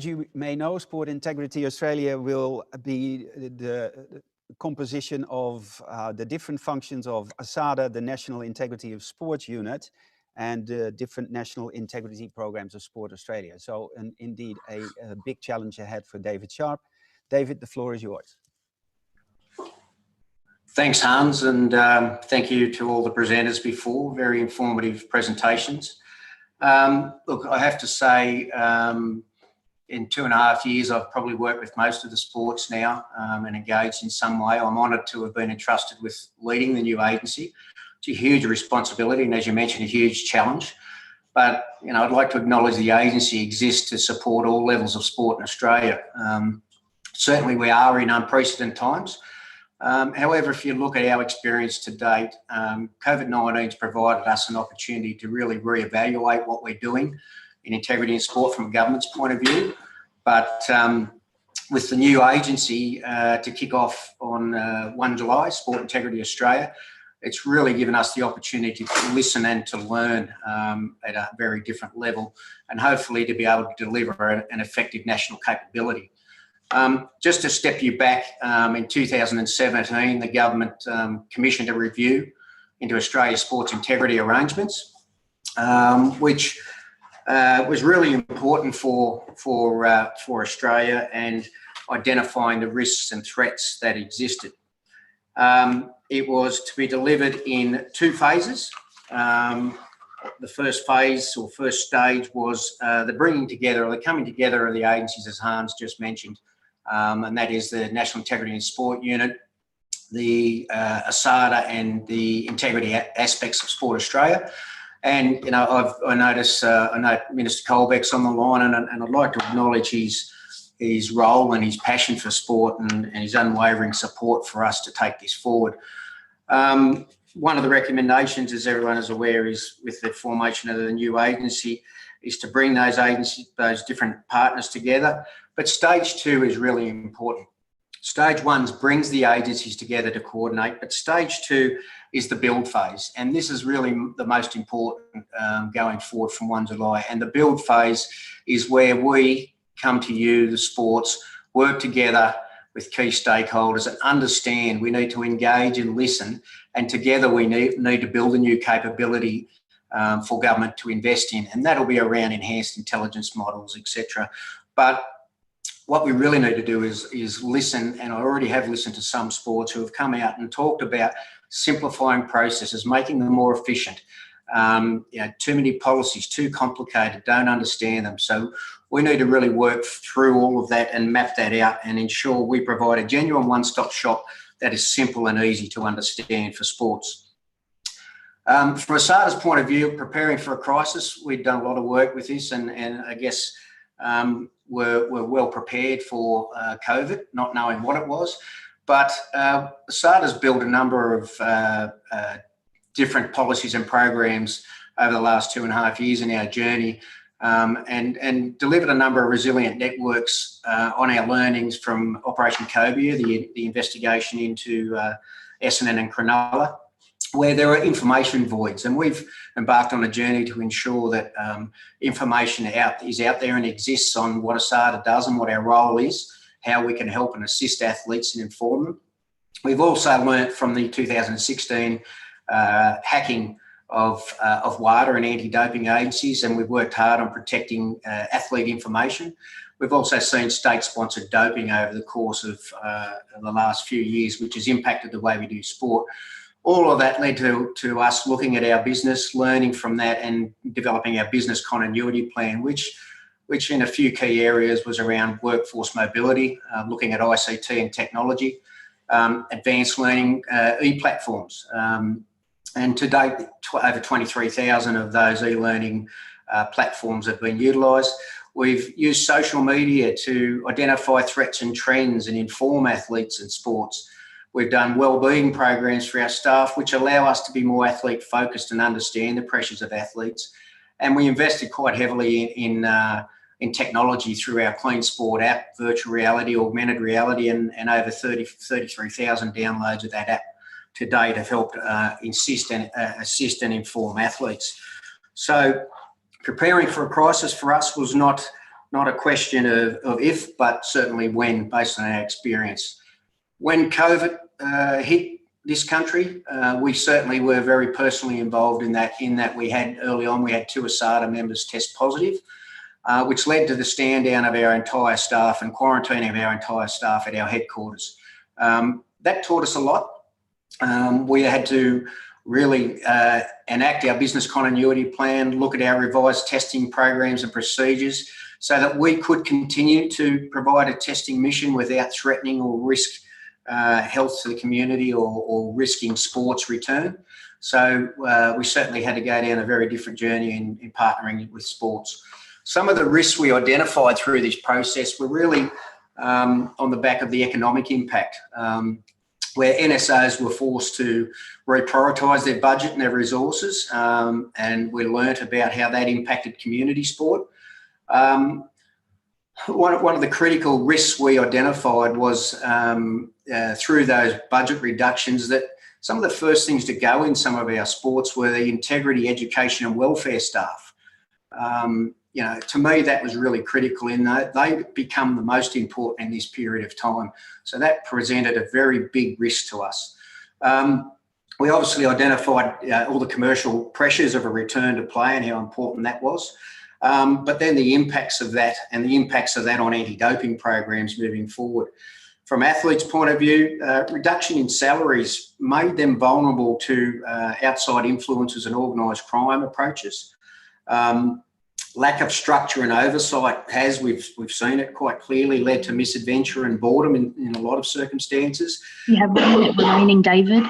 you may know, Sport Integrity Australia will be the composition of the different functions of ASADA, the National Integrity of Sports Unit, and different national integrity programs of Sport Australia. So indeed a big challenge ahead for David Sharp. David, the floor is yours. Thanks, Hans, and thank you to all the presenters before. Very informative presentations. Look, I have to say, in 2.5 years, I've probably worked with most of the sports now and engaged in some way. I'm honoured to have been entrusted with leading the new agency. It's a huge responsibility and, as you mentioned, a huge challenge. But, you know, I'd like to acknowledge the agency exists to support all levels of sport in Australia. Certainly we are in unprecedented times. However, if you look at our experience to date, COVID-19 has provided us an opportunity to really reevaluate what we're doing in integrity in sport from a government's point of view. But with the new agency to kick off on 1 July, Sport Integrity Australia, it's really given us the opportunity to listen and to learn at a very different level, and hopefully to be able to deliver an effective national capability. Just to step you back, in 2017, the government commissioned a review into Australia's sports integrity arrangements, which was really important for Australia and identifying the risks and threats that existed. It was to be delivered in 2 phases. The first phase or first stage was the bringing together or the coming together of the agencies, as Hans just mentioned, and that is the National Integrity in Sport Unit, the ASADA, and the integrity aspects of Sport Australia. And, you know, I know Minister Colbeck's on the line, and I'd like to acknowledge his role and his passion for sport and his unwavering support for us to take this forward. One of the recommendations, as everyone is aware, is with the formation of the new agency, is to bring those agencies, those different partners together. But stage 2 is really important. Stage 1 brings the agencies together to coordinate, but stage 2 is the build phase. And this is really the most important going forward from 1 July. And the build phase is where we come to you, the sports, work together with key stakeholders and understand we need to engage and listen, and together we need to build a new capability for government to invest in, and that'll be around enhanced intelligence models, etc. But what we really need to do is listen, and I already have listened to some sports who have come out and talked about simplifying processes, making them more efficient. You know, too many policies, too complicated, don't understand them. So we need to really work through all of that and map that out and ensure we provide a genuine one-stop shop that is simple and easy to understand for sports. From ASADA's point of view, preparing for a crisis, we've done a lot of work with this, and I guess we're well prepared for COVID, not knowing what it was. But ASADA's built a number of different policies and programs over the last 2.5 years in our journey, and delivered a number of resilient networks on our learnings from Operation Cobia, the investigation into Essendon and Cronulla, where there are information voids. And we've embarked on a journey to ensure that information is out there and exists on what ASADA does and what our role is, how we can help and assist athletes and inform them. We've also learnt from the 2016 hacking of WADA and anti-doping agencies, and we've worked hard on protecting athlete information. We've also seen state-sponsored doping over the course of the last few years, which has impacted the way we do sport. All of that led to us looking at our business, learning from that, and developing our business continuity plan, which in a few key areas was around workforce mobility, looking at ICT and technology, advanced learning e-platforms. And to date, over 23,000 of those e-learning platforms have been utilised. We've used social media to identify threats and trends and inform athletes and sports. We've done wellbeing programs for our staff, which allow us to be more athlete focused and understand the pressures of athletes. And we invested quite heavily in technology through our Clean Sport app, virtual reality, augmented reality, and over 33,000 downloads of that app to date have helped assist and inform athletes. So preparing for a crisis for us was not a question of if, but certainly when, based on our experience. When COVID hit, this country. We certainly were very personally involved in that we had early on, we had 2 ASADA members test positive, which led to the stand down of our entire staff and quarantining of our entire staff at our headquarters. That taught us a lot. We had to really enact our business continuity plan, look at our revised testing programs and procedures so that we could continue to provide a testing mission without threatening or risk health to the community or risking sports return. So we certainly had to go down a very different journey in partnering with sports. Some of the risks we identified through this process were really on the back of the economic impact, where NSOs were forced to reprioritise their budget and their resources, and we learnt about how that impacted community sport. One of the critical risks we identified was through those budget reductions that some of the first things to go in some of our sports were the integrity, education and welfare staff. You know, to me, that was really critical in that they become the most important in this period of time. So that presented a very big risk to us. We obviously identified all the commercial pressures of a return to play and how important that was. But then the impacts of that and the impacts of that on anti-doping programs moving forward. From athletes' point of view, reduction in salaries made them vulnerable to outside influences and organised crime approaches. Lack of structure and oversight has, we've seen it quite clearly, led to misadventure and boredom in a lot of circumstances. You have 1 minute remaining, David.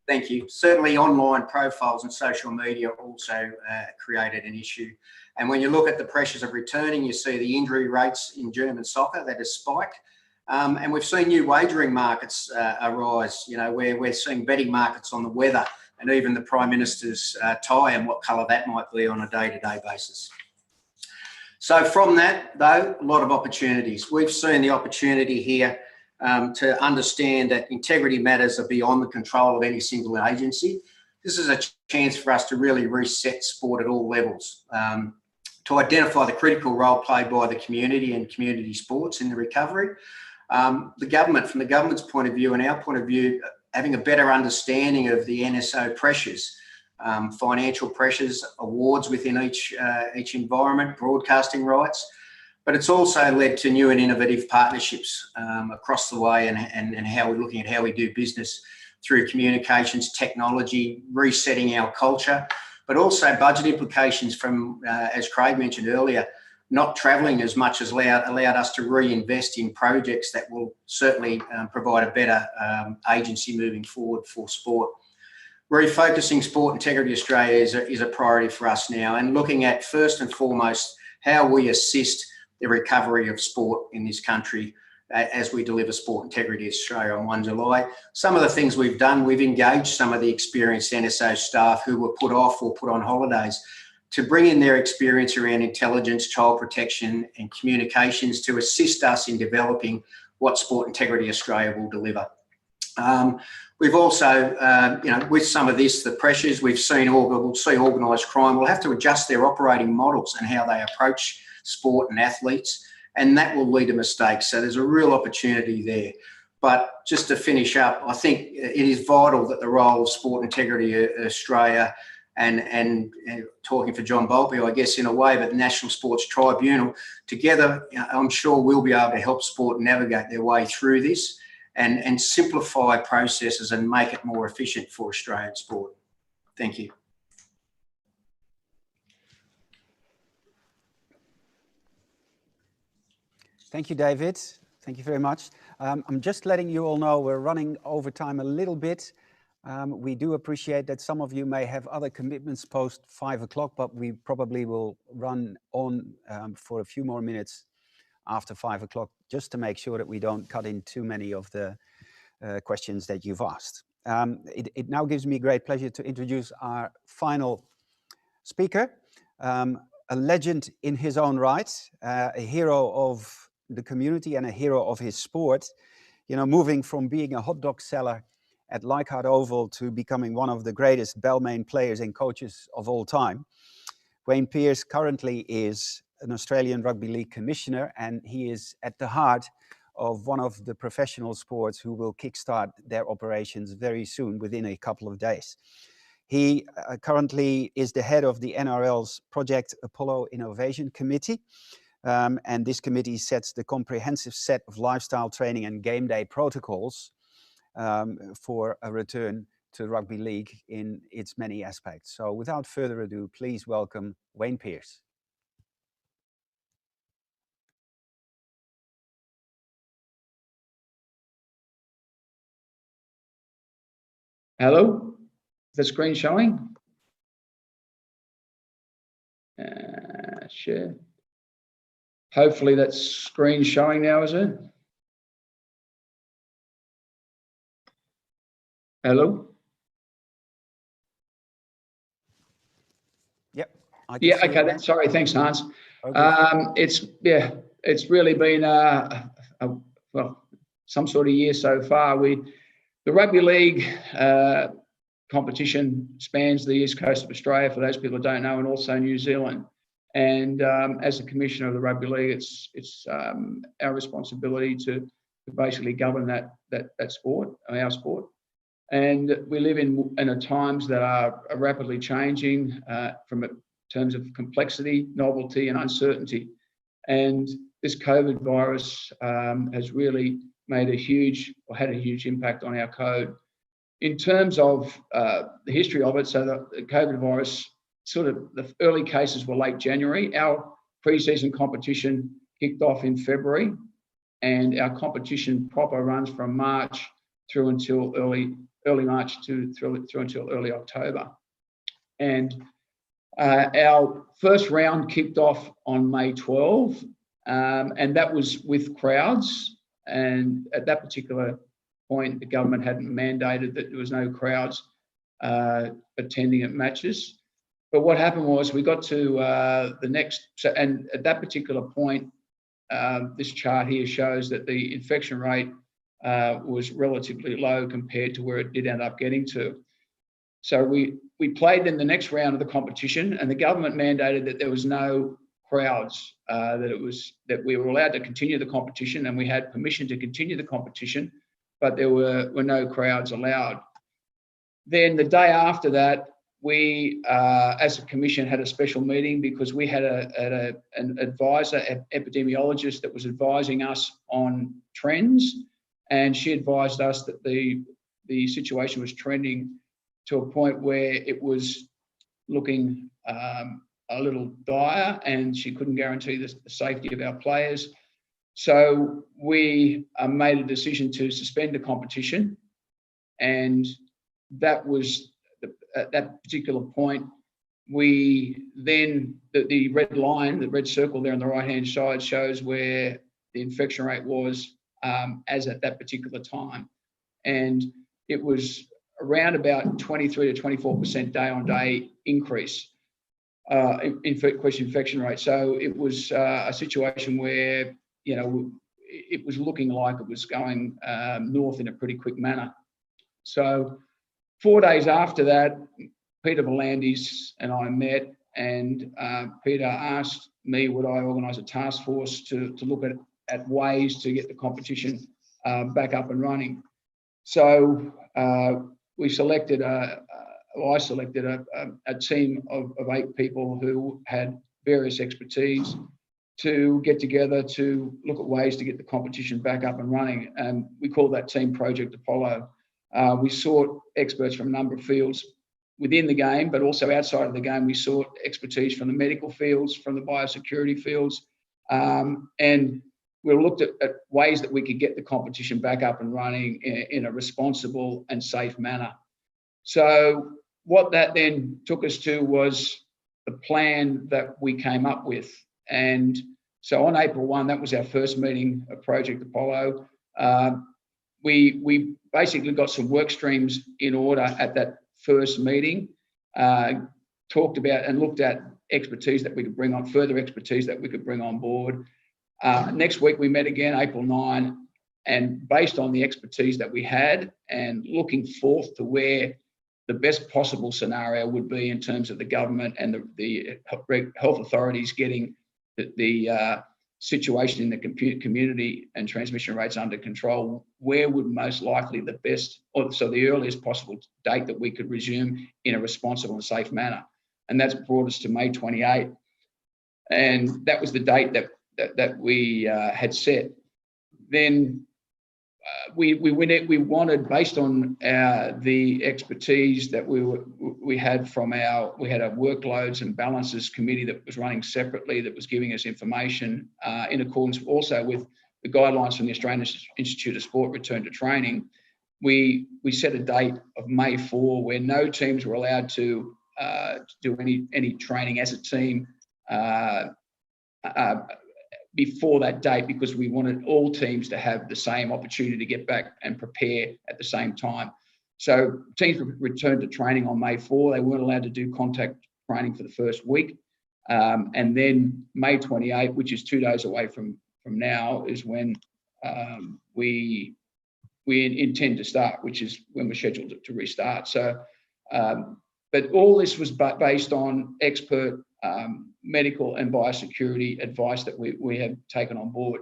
Thank you. Certainly online profiles and social media also created an issue. And when you look at the pressures of returning, you see the injury rates in German soccer that has spiked. And we've seen new wagering markets arise, you know, where we're seeing betting markets on the weather and even the Prime Minister's tie and what colour that might be on a day-to-day basis. So from that, though, a lot of opportunities. We've seen the opportunity here to understand that integrity matters are beyond the control of any single agency. This is a chance for us to really reset sport at all levels, to identify the critical role played by the community and community sports in the recovery. The government, from the government's point of view and our point of view, having a better understanding of the NSO pressures, financial pressures, awards within each environment, broadcasting rights, but it's also led to new and innovative partnerships across the way and how we're looking at how we do business through communications, technology, resetting our culture, but also budget implications from, as Craig mentioned earlier, not travelling as much has allowed us to reinvest in projects that will certainly provide a better agency moving forward for sport. Refocusing Sport Integrity Australia is a priority for us now, and looking at first and foremost how we assist the recovery of sport in this country as we deliver Sport Integrity Australia on 1 July. Some of the things we've done, we've engaged some of the experienced NSO staff who were put off or put on holidays to bring in their experience around intelligence, child protection and communications to assist us in developing what Sport Integrity Australia will deliver. We've also, you know, with some of this, the pressures we've seen, we'll see organised crime will have to adjust their operating models and how they approach sport and athletes, and that will lead to mistakes. So there's a real opportunity there. But just to finish up, I think it is vital that the role of Sport Integrity Australia and talking for John Bolby, I guess in a way, but the National Sports Tribunal, together, I'm sure we'll be able to help sport navigate their way through this and simplify processes and make it more efficient for Australian sport. Thank you. Thank you, David. Thank you very much. I'm just letting you all know we're running over time a little bit. We do appreciate that some of you may have other commitments post 5 o'clock, but we probably will run on for a few more minutes after 5 o'clock, just to make sure that we don't cut in too many of the questions that you've asked. It now gives me great pleasure to introduce our final speaker, a legend in his own right, a hero of the community and a hero of his sport, you know, moving from being a hot dog seller at Leichhardt Oval to becoming one of the greatest Balmain players and coaches of all time. Wayne Pearce currently is an Australian Rugby League commissioner, and he is at the heart of one of the professional sports who will kickstart their operations very soon, within a couple of days. He currently is the head of the NRL's Project Apollo Innovation Committee. And this committee sets the comprehensive set of lifestyle training and game day protocols for a return to rugby league in its many aspects. So without further ado, please welcome Wayne Pearce. Hello, is the screen showing? Share. Hopefully that screen showing now, is it? Hello? Yep. Yeah, okay, sorry, thanks, Hans. Okay. It's really been well, some sort of year so far. The rugby league competition spans the east coast of Australia, for those people who don't know, and also New Zealand. And as the commissioner of the rugby league, it's our responsibility to basically govern that sport, our sport. And we live in times that are rapidly changing from terms of complexity, novelty, and uncertainty. And this COVID virus has really had a huge impact on our code. In terms of the history of it, so the COVID virus, the early cases were late January. Our pre-season competition kicked off in February, and our competition proper runs from March through until early March through until early October. And our first round kicked off on May 12, and that was with crowds. And at that particular point, the government hadn't mandated that there was no crowds attending at matches. But what happened was we got to the next, and at that particular point, this chart here shows that the infection rate was relatively low compared to where it did end up getting to. So we played in the next round of the competition, and the government mandated that there was no crowds, that we were allowed to continue the competition, and we had permission to continue the competition, but there were no crowds allowed. Then the day after that, we, as a commission, had a special meeting because we had an advisor, an epidemiologist that was advising us on trends, and she advised us that the situation was trending to a point where it was looking a little dire, and she couldn't guarantee the safety of our players. So we made a decision to suspend the competition, and that was at that particular point. We then, the red line, the red circle there on the right-hand side shows where the infection rate was as at that particular time. And it was around about 23 to 24% day-on-day increase in infection rate. So it was a situation where, it was looking like it was going north in a pretty quick manner. So 4 days after that, Peter V'landys and I met, and Peter asked me would I organise a task force to look at ways to get the competition back up and running. So I selected a team of 8 people who had various expertise to get together to look at ways to get the competition back up and running. And we call that team Project Apollo. We sought experts from a number of fields within the game, but also outside of the game. We sought expertise from the medical fields, from the biosecurity fields, and we looked at ways that we could get the competition back up and running in a responsible and safe manner. So what that then took us to was the plan that we came up with. And so on April 1, that was our first meeting of Project Apollo. We basically got some work streams in order at that first meeting, talked about and looked at expertise that we could bring on, further expertise that we could bring on board. Next week we met again, April 9, and based on the expertise that we had and looking forth to where the best possible scenario would be in terms of the government and the health authorities getting the situation in the community and transmission rates under control, where would most likely the best, or so the earliest possible date that we could resume in a responsible and safe manner? And that's brought us to May 28. And that was the date that we had set. Then we wanted, based on the expertise that we had a workloads and balances committee that was running separately, that was giving us information in accordance also with the guidelines from the Australian Institute of Sport return to training. We set a date of May 4 where no teams were allowed to do any training as a team before that date, because we wanted all teams to have the same opportunity to get back and prepare at the same time. So teams returned to training on May 4. They weren't allowed to do contact training for the first week. And then May 28, which is 2 days away from now, is when we intend to start, which is when we're scheduled to restart. So, but all this was based on expert medical and biosecurity advice that we have taken on board.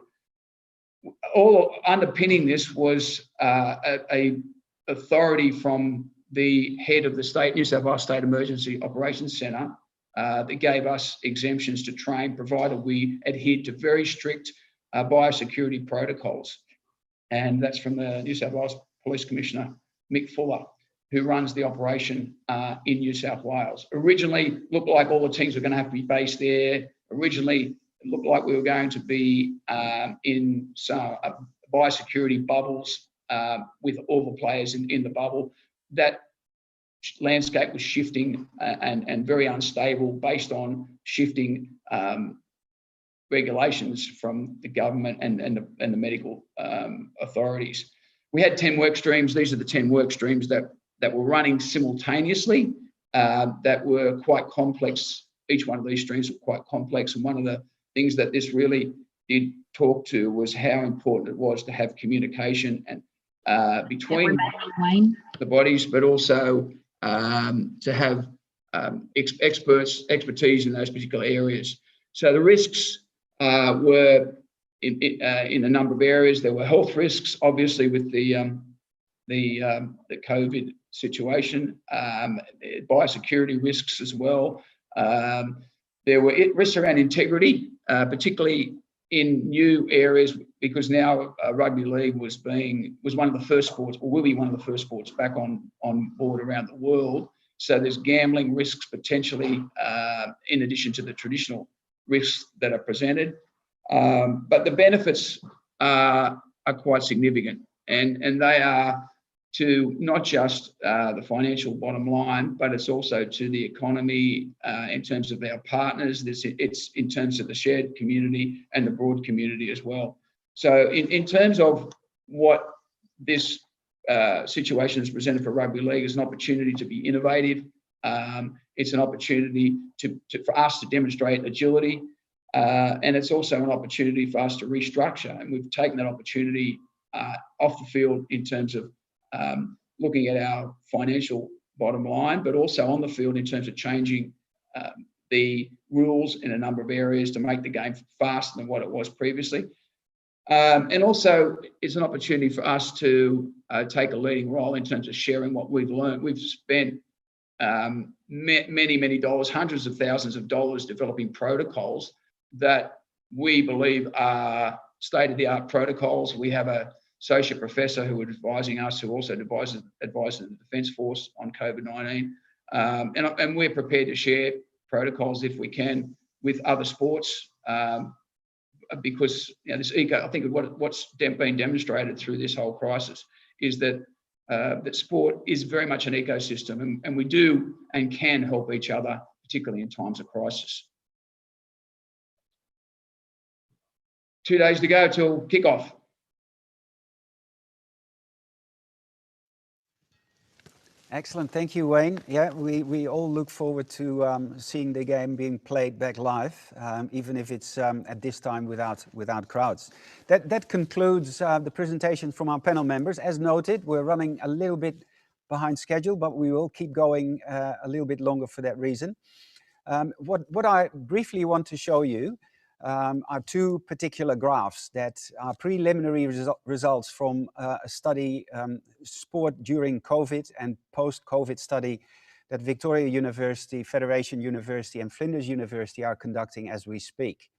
All underpinning this was a authority from the head of the New South Wales State Emergency Operations Centre that gave us exemptions to train, provided we adhered to very strict biosecurity protocols. And that's from the New South Wales Police Commissioner, Mick Fuller, who runs the operation in New South Wales. Originally, looked like all the teams were going to have to be based there. Originally, it looked like we were going to be in some biosecurity bubbles with all the players in the bubble. That landscape was shifting and very unstable based on shifting regulations from the government and the medical authorities. We had 10 work streams. These are the 10 work streams that were running simultaneously, that were quite complex. Each one of these streams were quite complex. And one of the things that this really did talk to was how important it was to have communication and between the bodies, but also to have expertise in those particular areas. So the risks were in a number of areas. There were health risks, obviously, with the COVID situation, biosecurity risks as well. There were risks around integrity, particularly in new areas, because now rugby league was one of the first sports, or will be one of the first sports back on board around the world. So there's gambling risks potentially, in addition to the traditional risks that are presented. But the benefits are quite significant, and they are to not just the financial bottom line, but it's also to the economy in terms of our partners. It's in terms of the shared community and the broad community as well. So in terms of what this situation has presented for rugby league, is an opportunity to be innovative. It's an opportunity for us to demonstrate agility, and it's also an opportunity for us to restructure. And we've taken that opportunity off the field in terms of looking at our financial bottom line, but also on the field in terms of changing the rules in a number of areas to make the game faster than what it was previously. And also, it's an opportunity for us to take a leading role in terms of sharing what we've learned. We've spent many dollars, hundreds of thousands of dollars, developing protocols that we believe are state-of-the-art protocols. We have a associate professor who was advising us, who also advises the Defence Force on COVID-19. And we're prepared to share protocols if we can with other sports, because this I think what's been demonstrated through this whole crisis is that that sport is very much an ecosystem, and we do and can help each other, particularly in times of crisis. 2 days to go till kickoff. Excellent, thank you, Wayne. Yeah, we all look forward to seeing the game being played back live, even if it's at this time without crowds. That concludes the presentation from our panel members. As noted, we're running a little bit behind schedule, but we will keep going a little bit longer for that reason. What I briefly want to show you are two particular graphs that are preliminary results from a study, sport during COVID and post-COVID study that Victoria University, Federation University and Flinders University are conducting as we speak.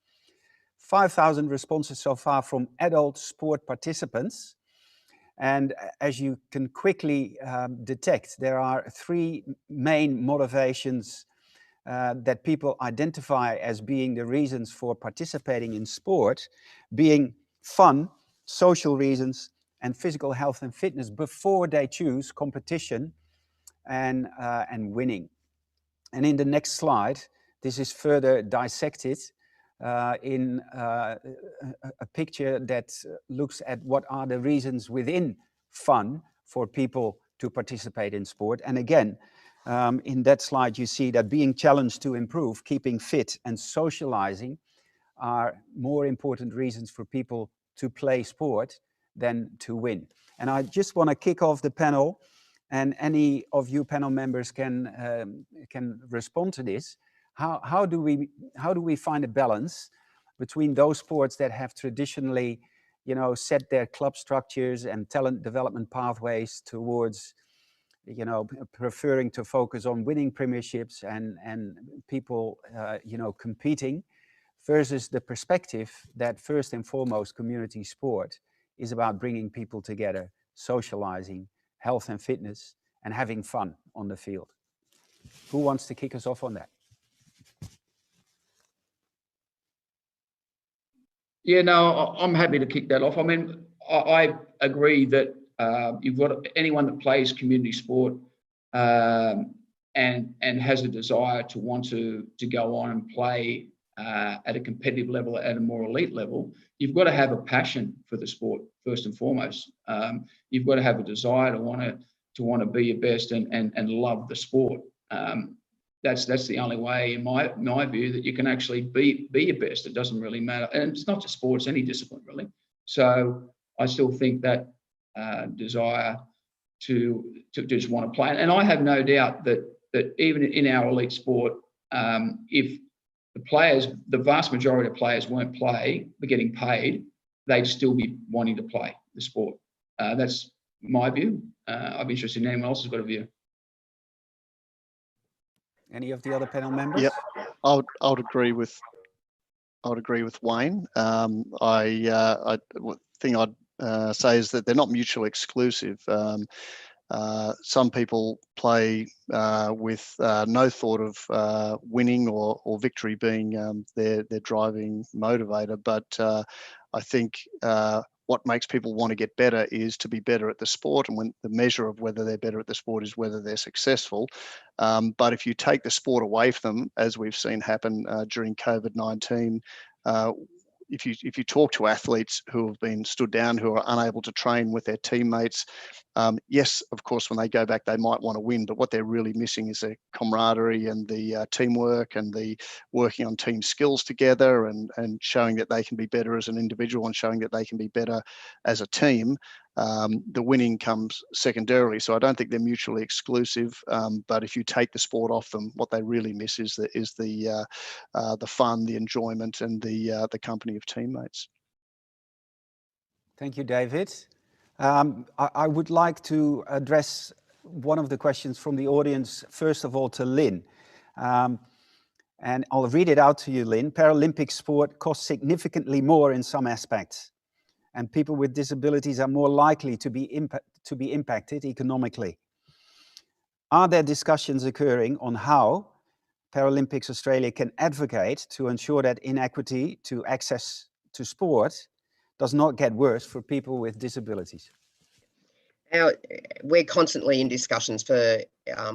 5,000 responses so far from adult sport participants. And as you can quickly detect, there are three main motivations that people identify as being the reasons for participating in sport, being fun, social reasons, and physical health and fitness before they choose competition and winning. And in the next slide, this is further dissected in a picture that looks at what are the reasons within fun for people to participate in sport. And again, in that slide, you see that being challenged to improve, keeping fit and socializing are more important reasons for people to play sport than to win. And I just want to kick off the panel, and any of you panel members can respond to this. How do we find a balance between those sports that have traditionally, set their club structures and talent development pathways towards, preferring to focus on winning premierships and people, competing, versus the perspective that first and foremost community sport is about bringing people together, socializing, health and fitness, and having fun on the field. Who wants to kick us off on that? Yeah, no, I'm happy to kick that off. I mean, I agree that you've got anyone that plays community sport and has a desire to want to go on and play at a competitive level, at a more elite level. You've got to have a passion for the sport first and foremost. You've got to have a desire to want to be your best and love the sport. That's the only way, in my view, that you can actually be your best. It doesn't really matter, and it's not just sports, any discipline really. So I still think that desire to just want to play, and I have no doubt that even in our elite sport, if the vast majority of players were getting paid, they'd still be wanting to play the sport. That's my view. I'd be interested in anyone else who's got a view. Any of the other panel members? Yep, I would agree with Wayne. The thing I'd say is that they're not mutually exclusive. Some people play with no thought of winning or victory being their driving motivator, but I think what makes people want to get better is to be better at the sport, and when the measure of whether they're better at the sport is whether they're successful. But if you take the sport away from them, as we've seen happen during COVID-19, if you talk to athletes who have been stood down, who are unable to train with their teammates, yes, of course, when they go back, they might want to win, but what they're really missing is the camaraderie and the teamwork and the working on team skills together and showing that they can be better as an individual and showing that they can be better as a team. The winning comes secondarily, so I don't think they're mutually exclusive. But if you take the sport off them, what they really miss is the fun, the enjoyment, and the company of teammates. Thank you, David. I would like to address one of the questions from the audience, first of all, to Lynn. And I'll read it out to you, Lynn. Paralympic sport costs significantly more in some aspects, and people with disabilities are more likely to be impacted economically. Are there discussions occurring on how Paralympics Australia can advocate to ensure that inequity to access to sport does not get worse for people with disabilities? We're constantly in discussions for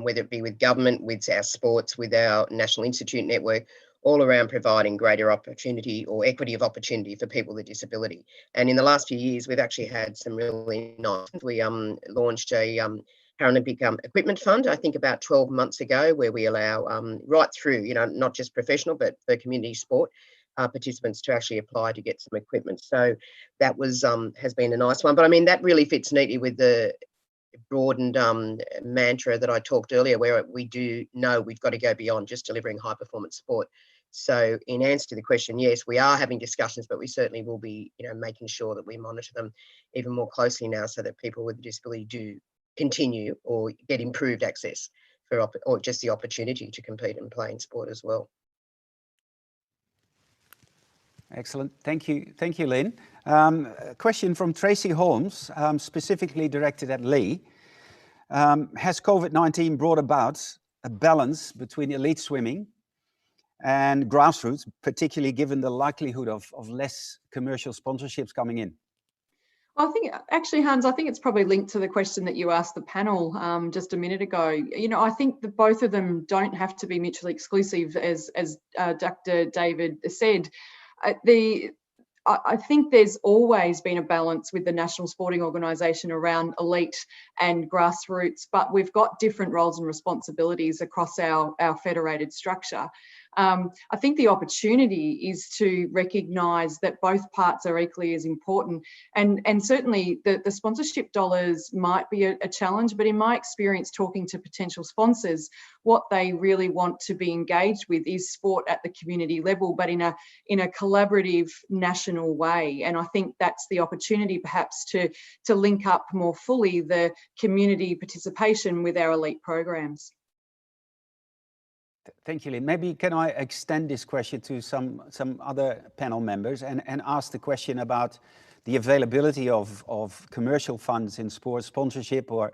whether it be with government, with our sports, with our National Institute network, all around providing greater opportunity or equity of opportunity for people with disability. And in the last few years, we've actually had some really nice. We launched a Paralympic equipment fund, I think about 12 months ago, where we allow right through, not just professional, but for community sport participants to actually apply to get some equipment. So that was has been a nice one. But I mean, that really fits neatly with the broadened mantra that I talked earlier, where we do know we've got to go beyond just delivering high performance sport So in answer to the question, yes, we are having discussions, but we certainly will be, making sure that we monitor them even more closely now so that people with a disability do continue or get improved access or just the opportunity to compete and play in sport as well. Excellent. Thank you, Lynn. A question from Tracy Holmes, specifically directed at Lee. Has COVID-19 brought about a balance between elite swimming and grassroots, particularly given the likelihood of less commercial sponsorships coming in? I think actually, Hans, I think it's probably linked to the question that you asked the panel just a minute ago. I think that both of them don't have to be mutually exclusive, as Dr. David said. I think there's always been a balance with the National Sporting Organisation around elite and grassroots, but we've got different roles and responsibilities across our federated structure. I think the opportunity is to recognise that both parts are equally as important, and certainly the sponsorship dollars might be a challenge, but in my experience talking to potential sponsors, what they really want to be engaged with is sport at the community level, but in a collaborative national way. And I think that's the opportunity perhaps to link up more fully the community participation with our elite programs. Thank you, Lynn. Maybe can I extend this question to some other panel members and ask the question about the availability of commercial funds in sports sponsorship or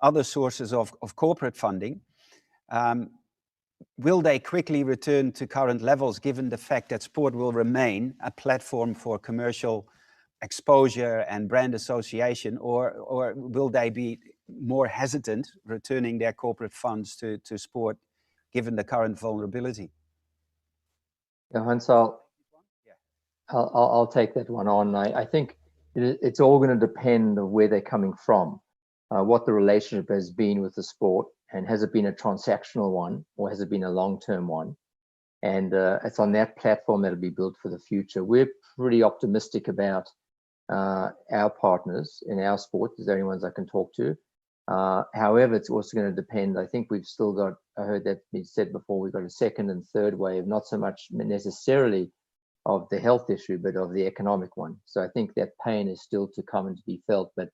other sources of corporate funding. Will they quickly return to current levels given the fact that sport will remain a platform for commercial exposure and brand association, or will they be more hesitant returning their corporate funds to sport given the current vulnerability? Yeah, Hans, I'll take that one on. I think it's all going to depend on where they're coming from, what the relationship has been with the sport, and has it been a transactional one or has it been a long-term one? And it's on that platform that'll be built for the future. We're pretty optimistic about our partners in our sport. There's the only ones I can talk to. However, it's also going to depend. I think we've still got, I heard that being said before, we've got a second and third wave, not so much necessarily of the health issue, but of the economic one. So I think that pain is still to come and to be felt. But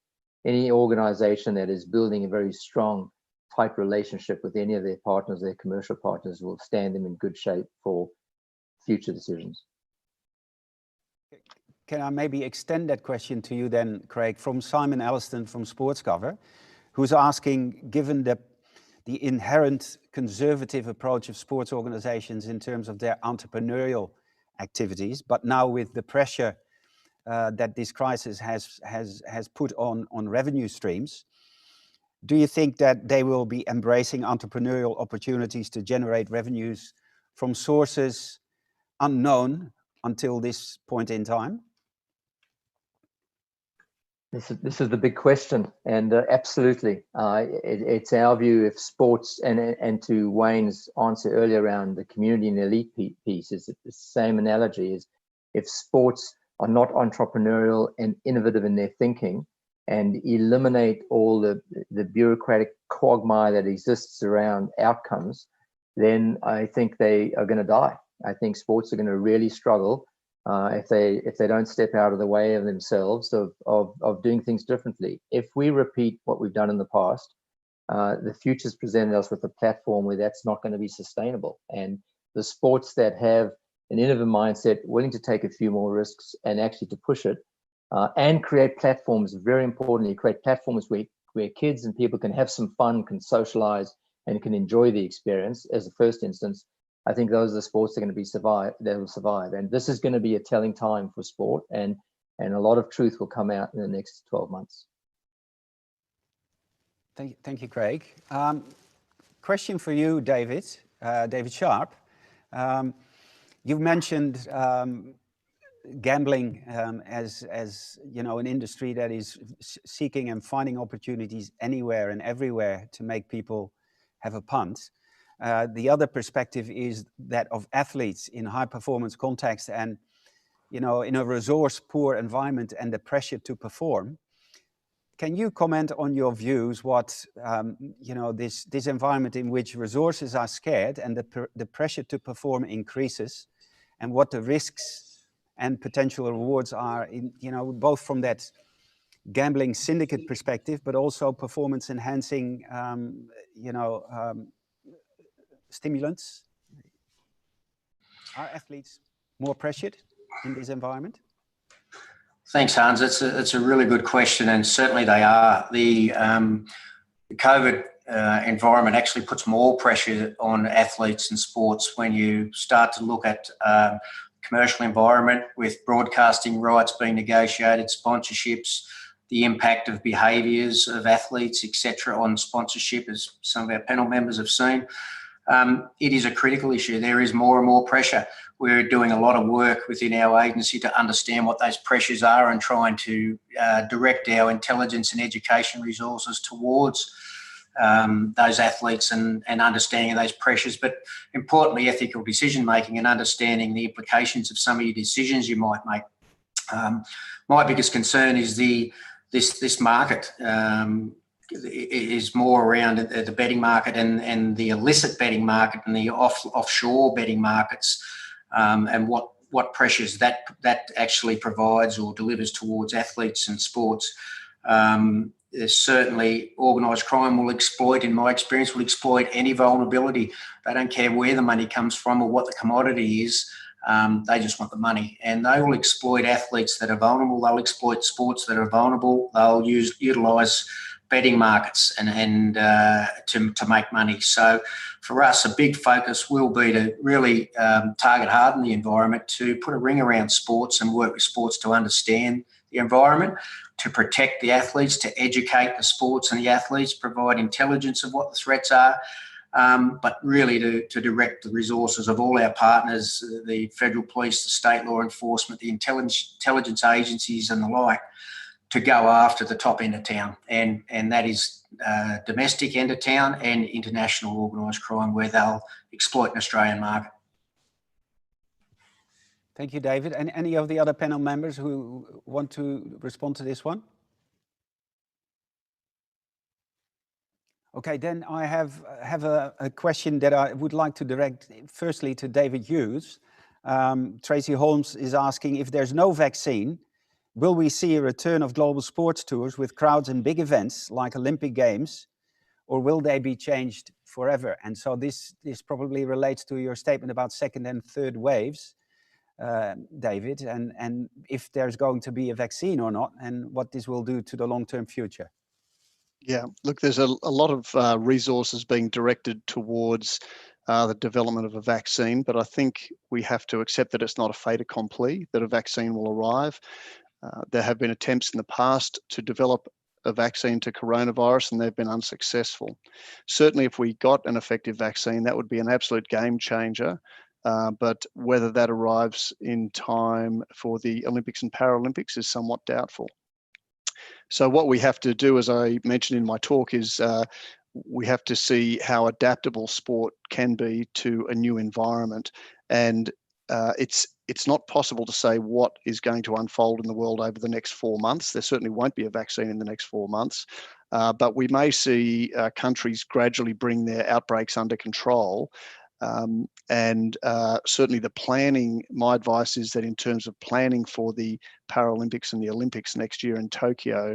any organization that is building a very strong, tight relationship with any of their partners, their commercial partners, will stand them in good shape for future decisions. Can I maybe extend that question to you then, Craig, from Simon Elliston from SportsCover, who's asking, given the inherent conservative approach of sports organizations in terms of their entrepreneurial activities, but now with the pressure that this crisis has put on revenue streams, do you think that they will be embracing entrepreneurial opportunities to generate revenues from sources unknown until this point in time? This is the big question, and absolutely, it's our view. If sports, and to Wayne's answer earlier around the community and elite piece, is the same analogy. Is if sports are not entrepreneurial and innovative in their thinking, and eliminate all the bureaucratic quagmire that exists around outcomes, then I think they are going to die. I think sports are going to really struggle if they don't step out of the way of themselves of doing things differently. If we repeat what we've done in the past, the future's presented us with a platform where that's not going to be sustainable. And the sports that have an innovative mindset, willing to take a few more risks and actually to push it, and create platforms, very importantly, create platforms where kids and people can have some fun, can socialize, and can enjoy the experience as a first instance. I think those are the sports that are going to that will survive. And this is going to be a telling time for sport, and a lot of truth will come out in the next 12 months. Thank you, Craig. Question for you, David Sharp. You've mentioned gambling as you know, an industry that is seeking and finding opportunities anywhere and everywhere to make people have a punt. The other perspective is that of athletes in high performance context and, you know, in a resource poor environment and the pressure to perform. can you comment on your views? What this environment in which resources are scarce and the pressure to perform increases, and what the risks and potential rewards are in both from that gambling syndicate perspective, but also performance enhancing stimulants. Are athletes more pressured in this environment? Thanks, Hans. It's a really good question, and certainly they are. The COVID environment actually puts more pressure on athletes and sports when you start to look at commercial environment with broadcasting rights being negotiated, sponsorships, the impact of behaviours of athletes, etc., on sponsorship, as some of our panel members have seen. It is a critical issue. There is more and more pressure. We're doing a lot of work within our agency to understand what those pressures are and trying to direct our intelligence and education resources towards those athletes and understanding of those pressures, but importantly, ethical decision making and understanding the implications of some of your decisions you might make. My biggest concern is this market is more around the betting market and the illicit betting market and the offshore betting markets, and what pressures that actually provides or delivers towards athletes and sports. There's certainly organised crime will exploit, in my experience, will exploit any vulnerability. They don't care where the money comes from or what the commodity is. They just want the money, and they will exploit athletes that are vulnerable. They'll exploit sports that are vulnerable. They'll utilise betting markets and to make money. So for us, a big focus will be to really target harden the environment, to put a ring around sports and work with sports to understand the environment, to protect the athletes, to educate the sports and the athletes, provide intelligence of what the threats are, but really to direct the resources of all our partners, the federal police, the state law enforcement, the intelligence agencies and the like, to go after the top end of town. And that is domestic end of town and international organised crime, where they'll exploit an Australian market. Thank you, David. And any of the other panel members who want to respond to this one? Okay, then I have a question that I would like to direct firstly to David Hughes. Tracy Holmes is asking, if there's no vaccine, will we see a return of global sports tours with crowds and big events like Olympic Games, or will they be changed forever? And so this probably relates to your statement about second and third waves, David, and if there's going to be a vaccine or not, and what this will do to the long-term future. Yeah, look, there's a lot of resources being directed towards the development of a vaccine, but I think we have to accept that it's not a fait accompli, that a vaccine will arrive. There have been attempts in the past to develop a vaccine to coronavirus, and they've been unsuccessful. Certainly, if we got an effective vaccine, that would be an absolute game changer. But whether that arrives in time for the Olympics and Paralympics is somewhat doubtful. So what we have to do, as I mentioned in my talk, is we have to see how adaptable sport can be to a new environment. And it's not possible to say what is going to unfold in the world over the next 4 months. There certainly won't be a vaccine in the next 4 months, but we may see countries gradually bring their outbreaks under control. Certainly the planning, my advice is that in terms of planning for the Paralympics and the Olympics next year in Tokyo,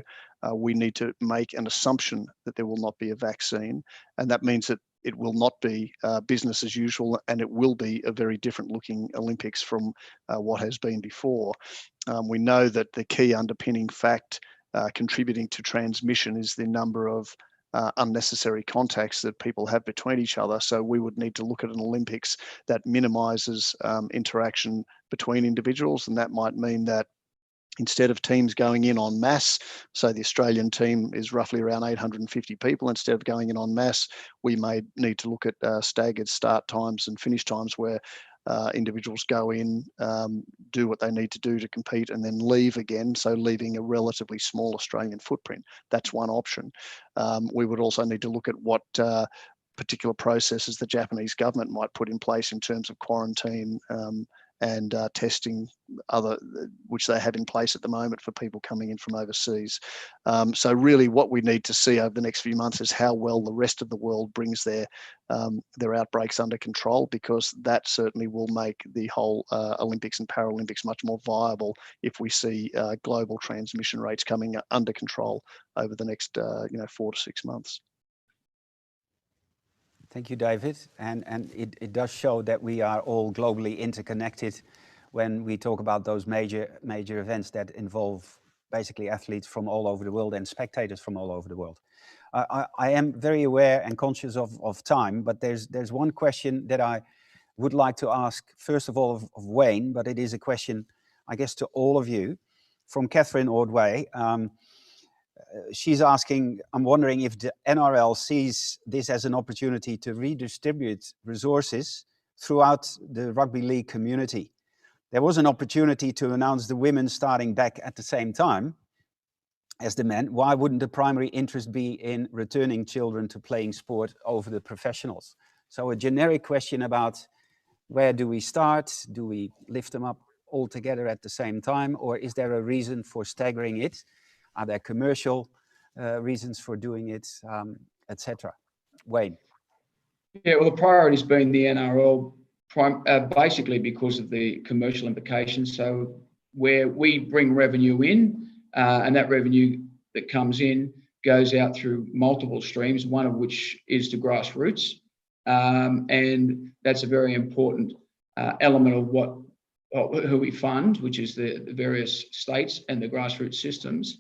we need to make an assumption that there will not be a vaccine. And that means that it will not be business as usual, and it will be a very different looking Olympics from what has been before. We know that the key underpinning fact contributing to transmission is the number of unnecessary contacts that people have between each other. So we would need to look at an Olympics that minimises interaction between individuals, and that might mean that instead of teams going in en masse, so the Australian team is roughly around 850 people, instead of going in en masse, we may need to look at staggered start times and finish times where individuals go in, do what they need to do to compete, and then leave again, so leaving a relatively small Australian footprint. That's one option. We would also need to look at what particular processes the Japanese government might put in place in terms of quarantine and testing which they have in place at the moment for people coming in from overseas. So really what we need to see over the next few months is how well the rest of the world brings their outbreaks under control, because that certainly will make the whole Olympics and Paralympics much more viable if we see global transmission rates coming under control over the next 4 to 6 months. Thank you, David. And it does show that we are all globally interconnected when we talk about those major events that involve basically athletes from all over the world and spectators from all over the world. I am very aware and conscious of time, but there's one question that I would like to ask, first of all, of Wayne, but it is a question, I guess, to all of you, from Catherine Ordway. She's asking, I'm wondering if the NRL sees this as an opportunity to redistribute resources throughout the rugby league community. There was an opportunity to announce the women starting back at the same time as the men. Why wouldn't the primary interest be in returning children to playing sport over the professionals? So a generic question about where do we start? Do we lift them up all together at the same time? Or is there a reason for staggering it? Are there commercial reasons for doing it, etc.? Wayne. Yeah, well, the priority's been the NRL, basically because of the commercial implications. So where we bring revenue in, and that revenue that comes in goes out through multiple streams, one of which is to grassroots. And that's a very important element of who we fund, which is the various states and the grassroots systems.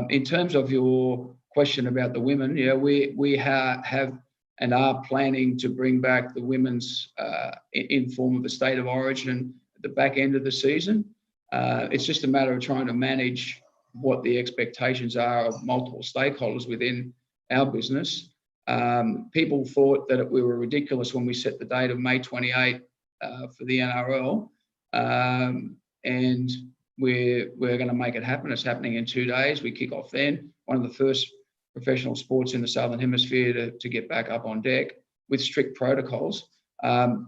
In terms of your question about the women, yeah, we have and are planning to bring back the women's in form of a state of origin at the back end of the season. It's just a matter of trying to manage what the expectations are of multiple stakeholders within our business. People thought that we were ridiculous when we set the date of May 28 for the NRL, and we're going to make it happen. It's happening in 2 days. We kick off then. One of the first professional sports in the Southern Hemisphere to get back up on deck with strict protocols.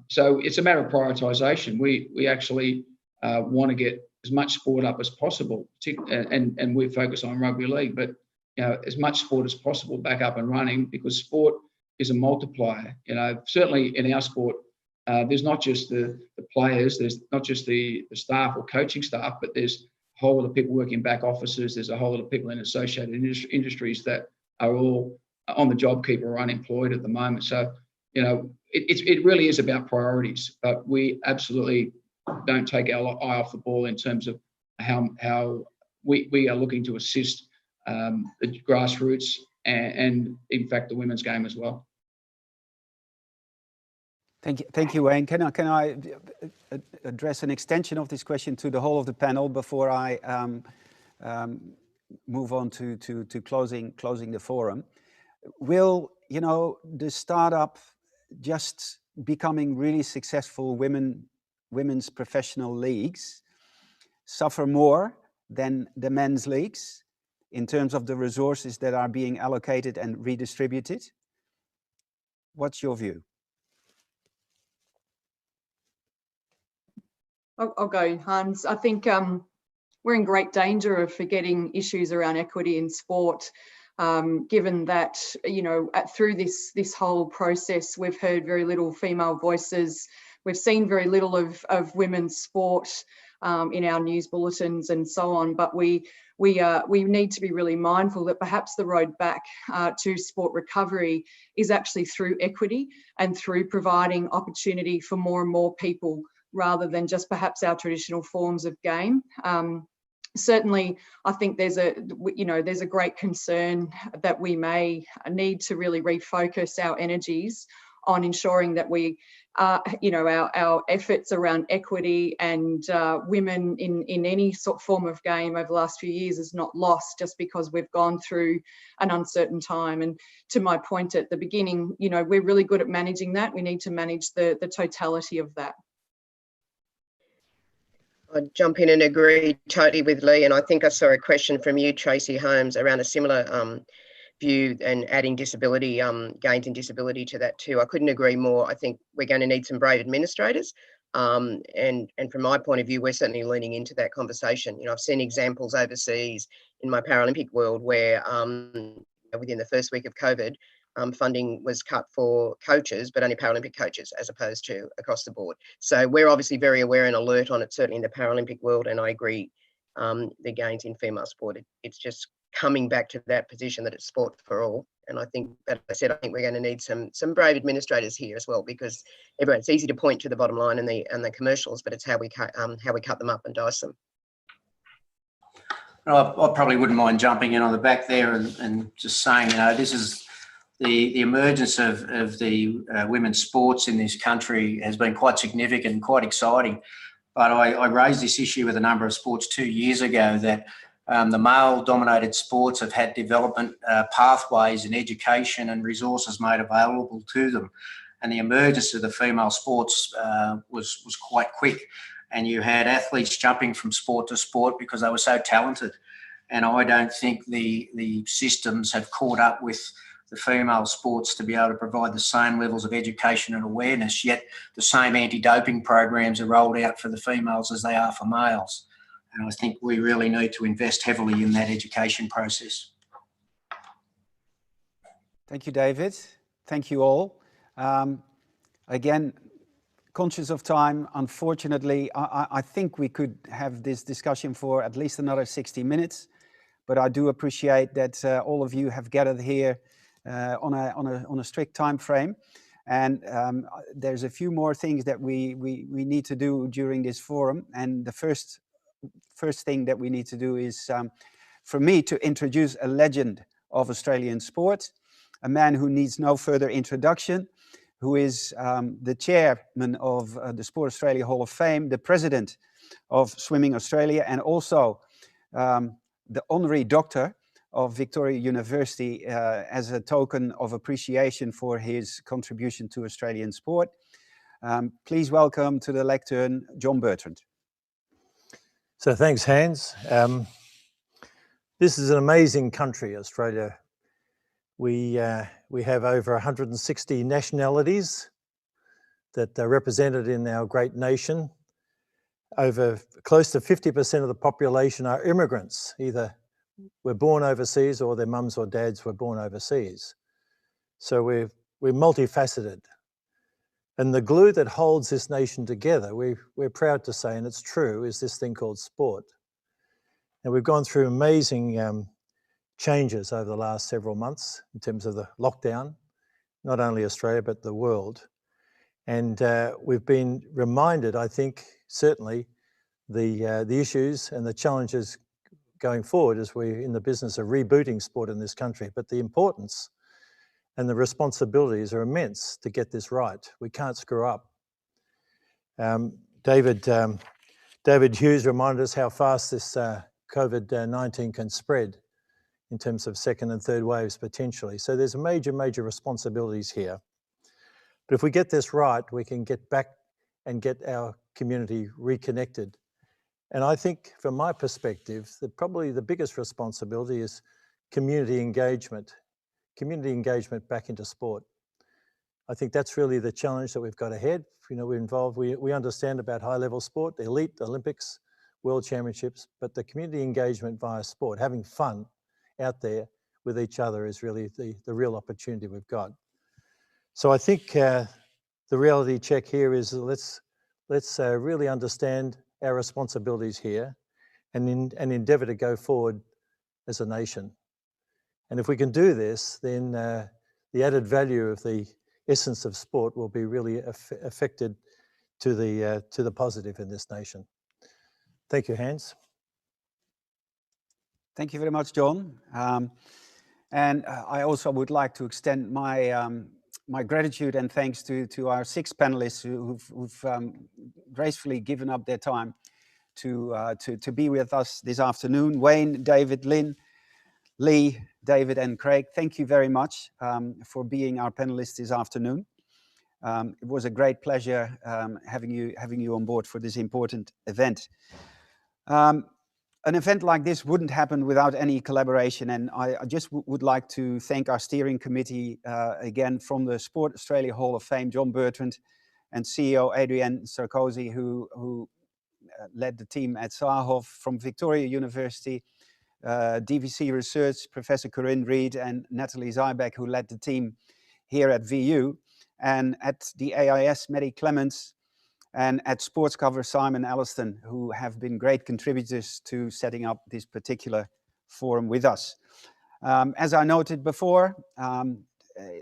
So it's a matter of prioritisation. We actually want to get as much sport up as possible, and we focus on rugby league, but as much sport as possible back up and running, because sport is a multiplier. Certainly in our sport, there's not just the players, there's not just the staff or coaching staff, but there's a whole lot of people working back offices. There's a whole lot of people in associated industries that are all on the JobKeeper or unemployed at the moment. So, it really is about priorities, but we absolutely don't take our eye off the ball in terms of how we are looking to assist the grassroots and in fact the women's game as well. Thank you, Wayne. Can I address an extension of this question to the whole of the panel before I move on to closing the forum? Will the startup just becoming really successful women's professional leagues suffer more than the men's leagues in terms of the resources that are being allocated and redistributed? What's your view? I'll go, Hans. I think we're in great danger of forgetting issues around equity in sport, given that, through this whole process, we've heard very little female voices. We've seen very little of women's sport in our news bulletins and so on. But we need to be really mindful that perhaps the road back to sport recovery is actually through equity and through providing opportunity for more and more people, rather than just perhaps our traditional forms of game. Certainly, I think there's a great concern that we may need to really refocus our energies on ensuring that we, our efforts around equity and women in any sort of form of game over the last few years is not lost just because we've gone through an uncertain time. And to my point at the beginning, we're really good at managing that. We need to manage the totality of that. I'd jump in and agree totally with Lee, and I think I saw a question from you, Tracy Holmes, around a similar view and adding disability, gains in disability to that too. I couldn't agree more. I think we're going to need some brave administrators And from my point of view, we're certainly leaning into that conversation. I've seen examples overseas in my Paralympic world where within the first week of COVID, funding was cut for coaches, but only Paralympic coaches as opposed to across the board. So we're obviously very aware and alert on it, certainly in the Paralympic world. And I agree, the gains in female sport, it's just coming back to that position that it's sport for all. And I think that I think we're going to need some brave administrators here as well, because it's easy to point to the bottom line and the commercials, but it's how we cut them up and dice them. I probably wouldn't mind jumping in on the back there and just saying, this is the emergence of the women's sports in this country has been quite significant and quite exciting. But I raised this issue with a number of sports 2 years ago that the male-dominated sports have had development pathways and education and resources made available to them. And the emergence of the female sports was quite quick. And you had athletes jumping from sport to sport because they were so talented. And I don't think the systems have caught up with the female sports to be able to provide the same levels of education and awareness, yet the same anti-doping programs are rolled out for the females as they are for males. And I think we really need to invest heavily in that education process. Thank you, David. Thank you all. Again, conscious of time, unfortunately, I think we could have this discussion for at least another 60 minutes, but I do appreciate that all of you have gathered here on a strict time frame. And there's a few more things that we need to do during this forum. And the first thing that we need to do is for me to introduce a legend of Australian sport, a man who needs no further introduction, who is the chairman of the Sport Australia Hall of Fame, the president of Swimming Australia, and also the honorary doctor of Victoria University as a token of appreciation for his contribution to Australian sport. Please welcome to the lectern, John Bertrand. So thanks, Hans. This is an amazing country, Australia. We have over 160 nationalities that are represented in our great nation. Over close to 50% of the population are immigrants, either were born overseas or their mums or dads were born overseas. So we're multifaceted. And the glue that holds this nation together, we're proud to say, and it's true, is this thing called sport. And we've gone through amazing changes over the last several months in terms of the lockdown, not only Australia, but the world. And we've been reminded, I think, certainly, the issues and the challenges going forward as we're in the business of rebooting sport in this country. But the importance and the responsibilities are immense to get this right. We can't screw up. David Hughes reminded us how fast this COVID-19 can spread in terms of second and third waves potentially. So there's major responsibilities here. But if we get this right, we can get back and get our community reconnected. And I think from my perspective, probably the biggest responsibility is community engagement back into sport. I think that's really the challenge that we've got ahead. We're involved, we understand about high level sport, the elite, the Olympics, World Championships, but the community engagement via sport, having fun out there with each other is really the real opportunity we've got. So I think the reality check here is let's really understand our responsibilities here and endeavour to go forward as a nation. And if we can do this, then the added value of the essence of sport will be really affected to the positive in this nation. Thank you, Hans. Thank you very much, John. And I also would like to extend my my gratitude and thanks to our 6 panelists who've gracefully given up their time to be with us this afternoon. Wayne, David, Lynn, Lee, David and Craig, thank you very much for being our panelists this afternoon. It was a great pleasure having you on board for this important event. An event like this wouldn't happen without any collaboration, and I just would like to thank our steering committee again from the Sport Australia Hall of Fame, John Bertrand, and CEO Adrienne Sarkozy, who led the team at Saarhof, from Victoria University, DVC Research, Professor Corinne Reed, and Natalie Zybeck, who led the team here at VU, and at the AIS, Mary Clements, and at Sportscover, Simon Alliston, who have been great contributors to setting up this particular forum with us. As I noted before,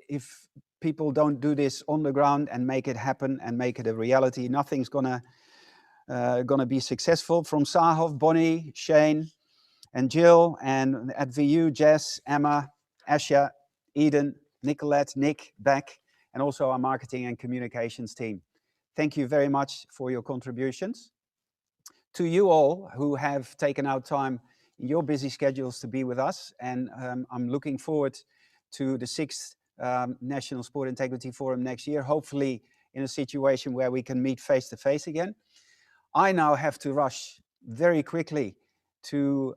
if people don't do this on the ground and make it happen and make it a reality, nothing's gonna be successful. From Saarhof, Bonnie, Shane, and Jill, and at VU, Jess, Emma, Asha, Eden, Nicolette, Nick, Beck, and also our marketing and communications team. Thank you very much for your contributions. To you all who have taken out time in your busy schedules to be with us, and I'm looking forward to the 6th National Sport Integrity Forum next year, hopefully in a situation where we can meet face to face again. I now have to rush very quickly to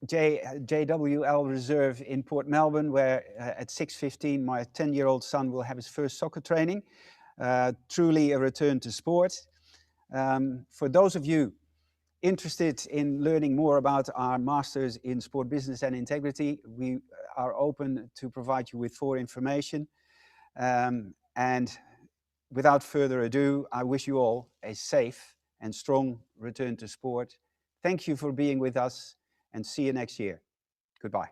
JWL Reserve in Port Melbourne, where at 6:15 my 10-year-old son will have his first soccer training. Truly a return to sport. For those of you interested in learning more about our Masters in Sport Business and Integrity, we are open to provide you with more information. And without further ado, I wish you all a safe and strong return to sport. Thank you for being with us, and see you next year. Goodbye.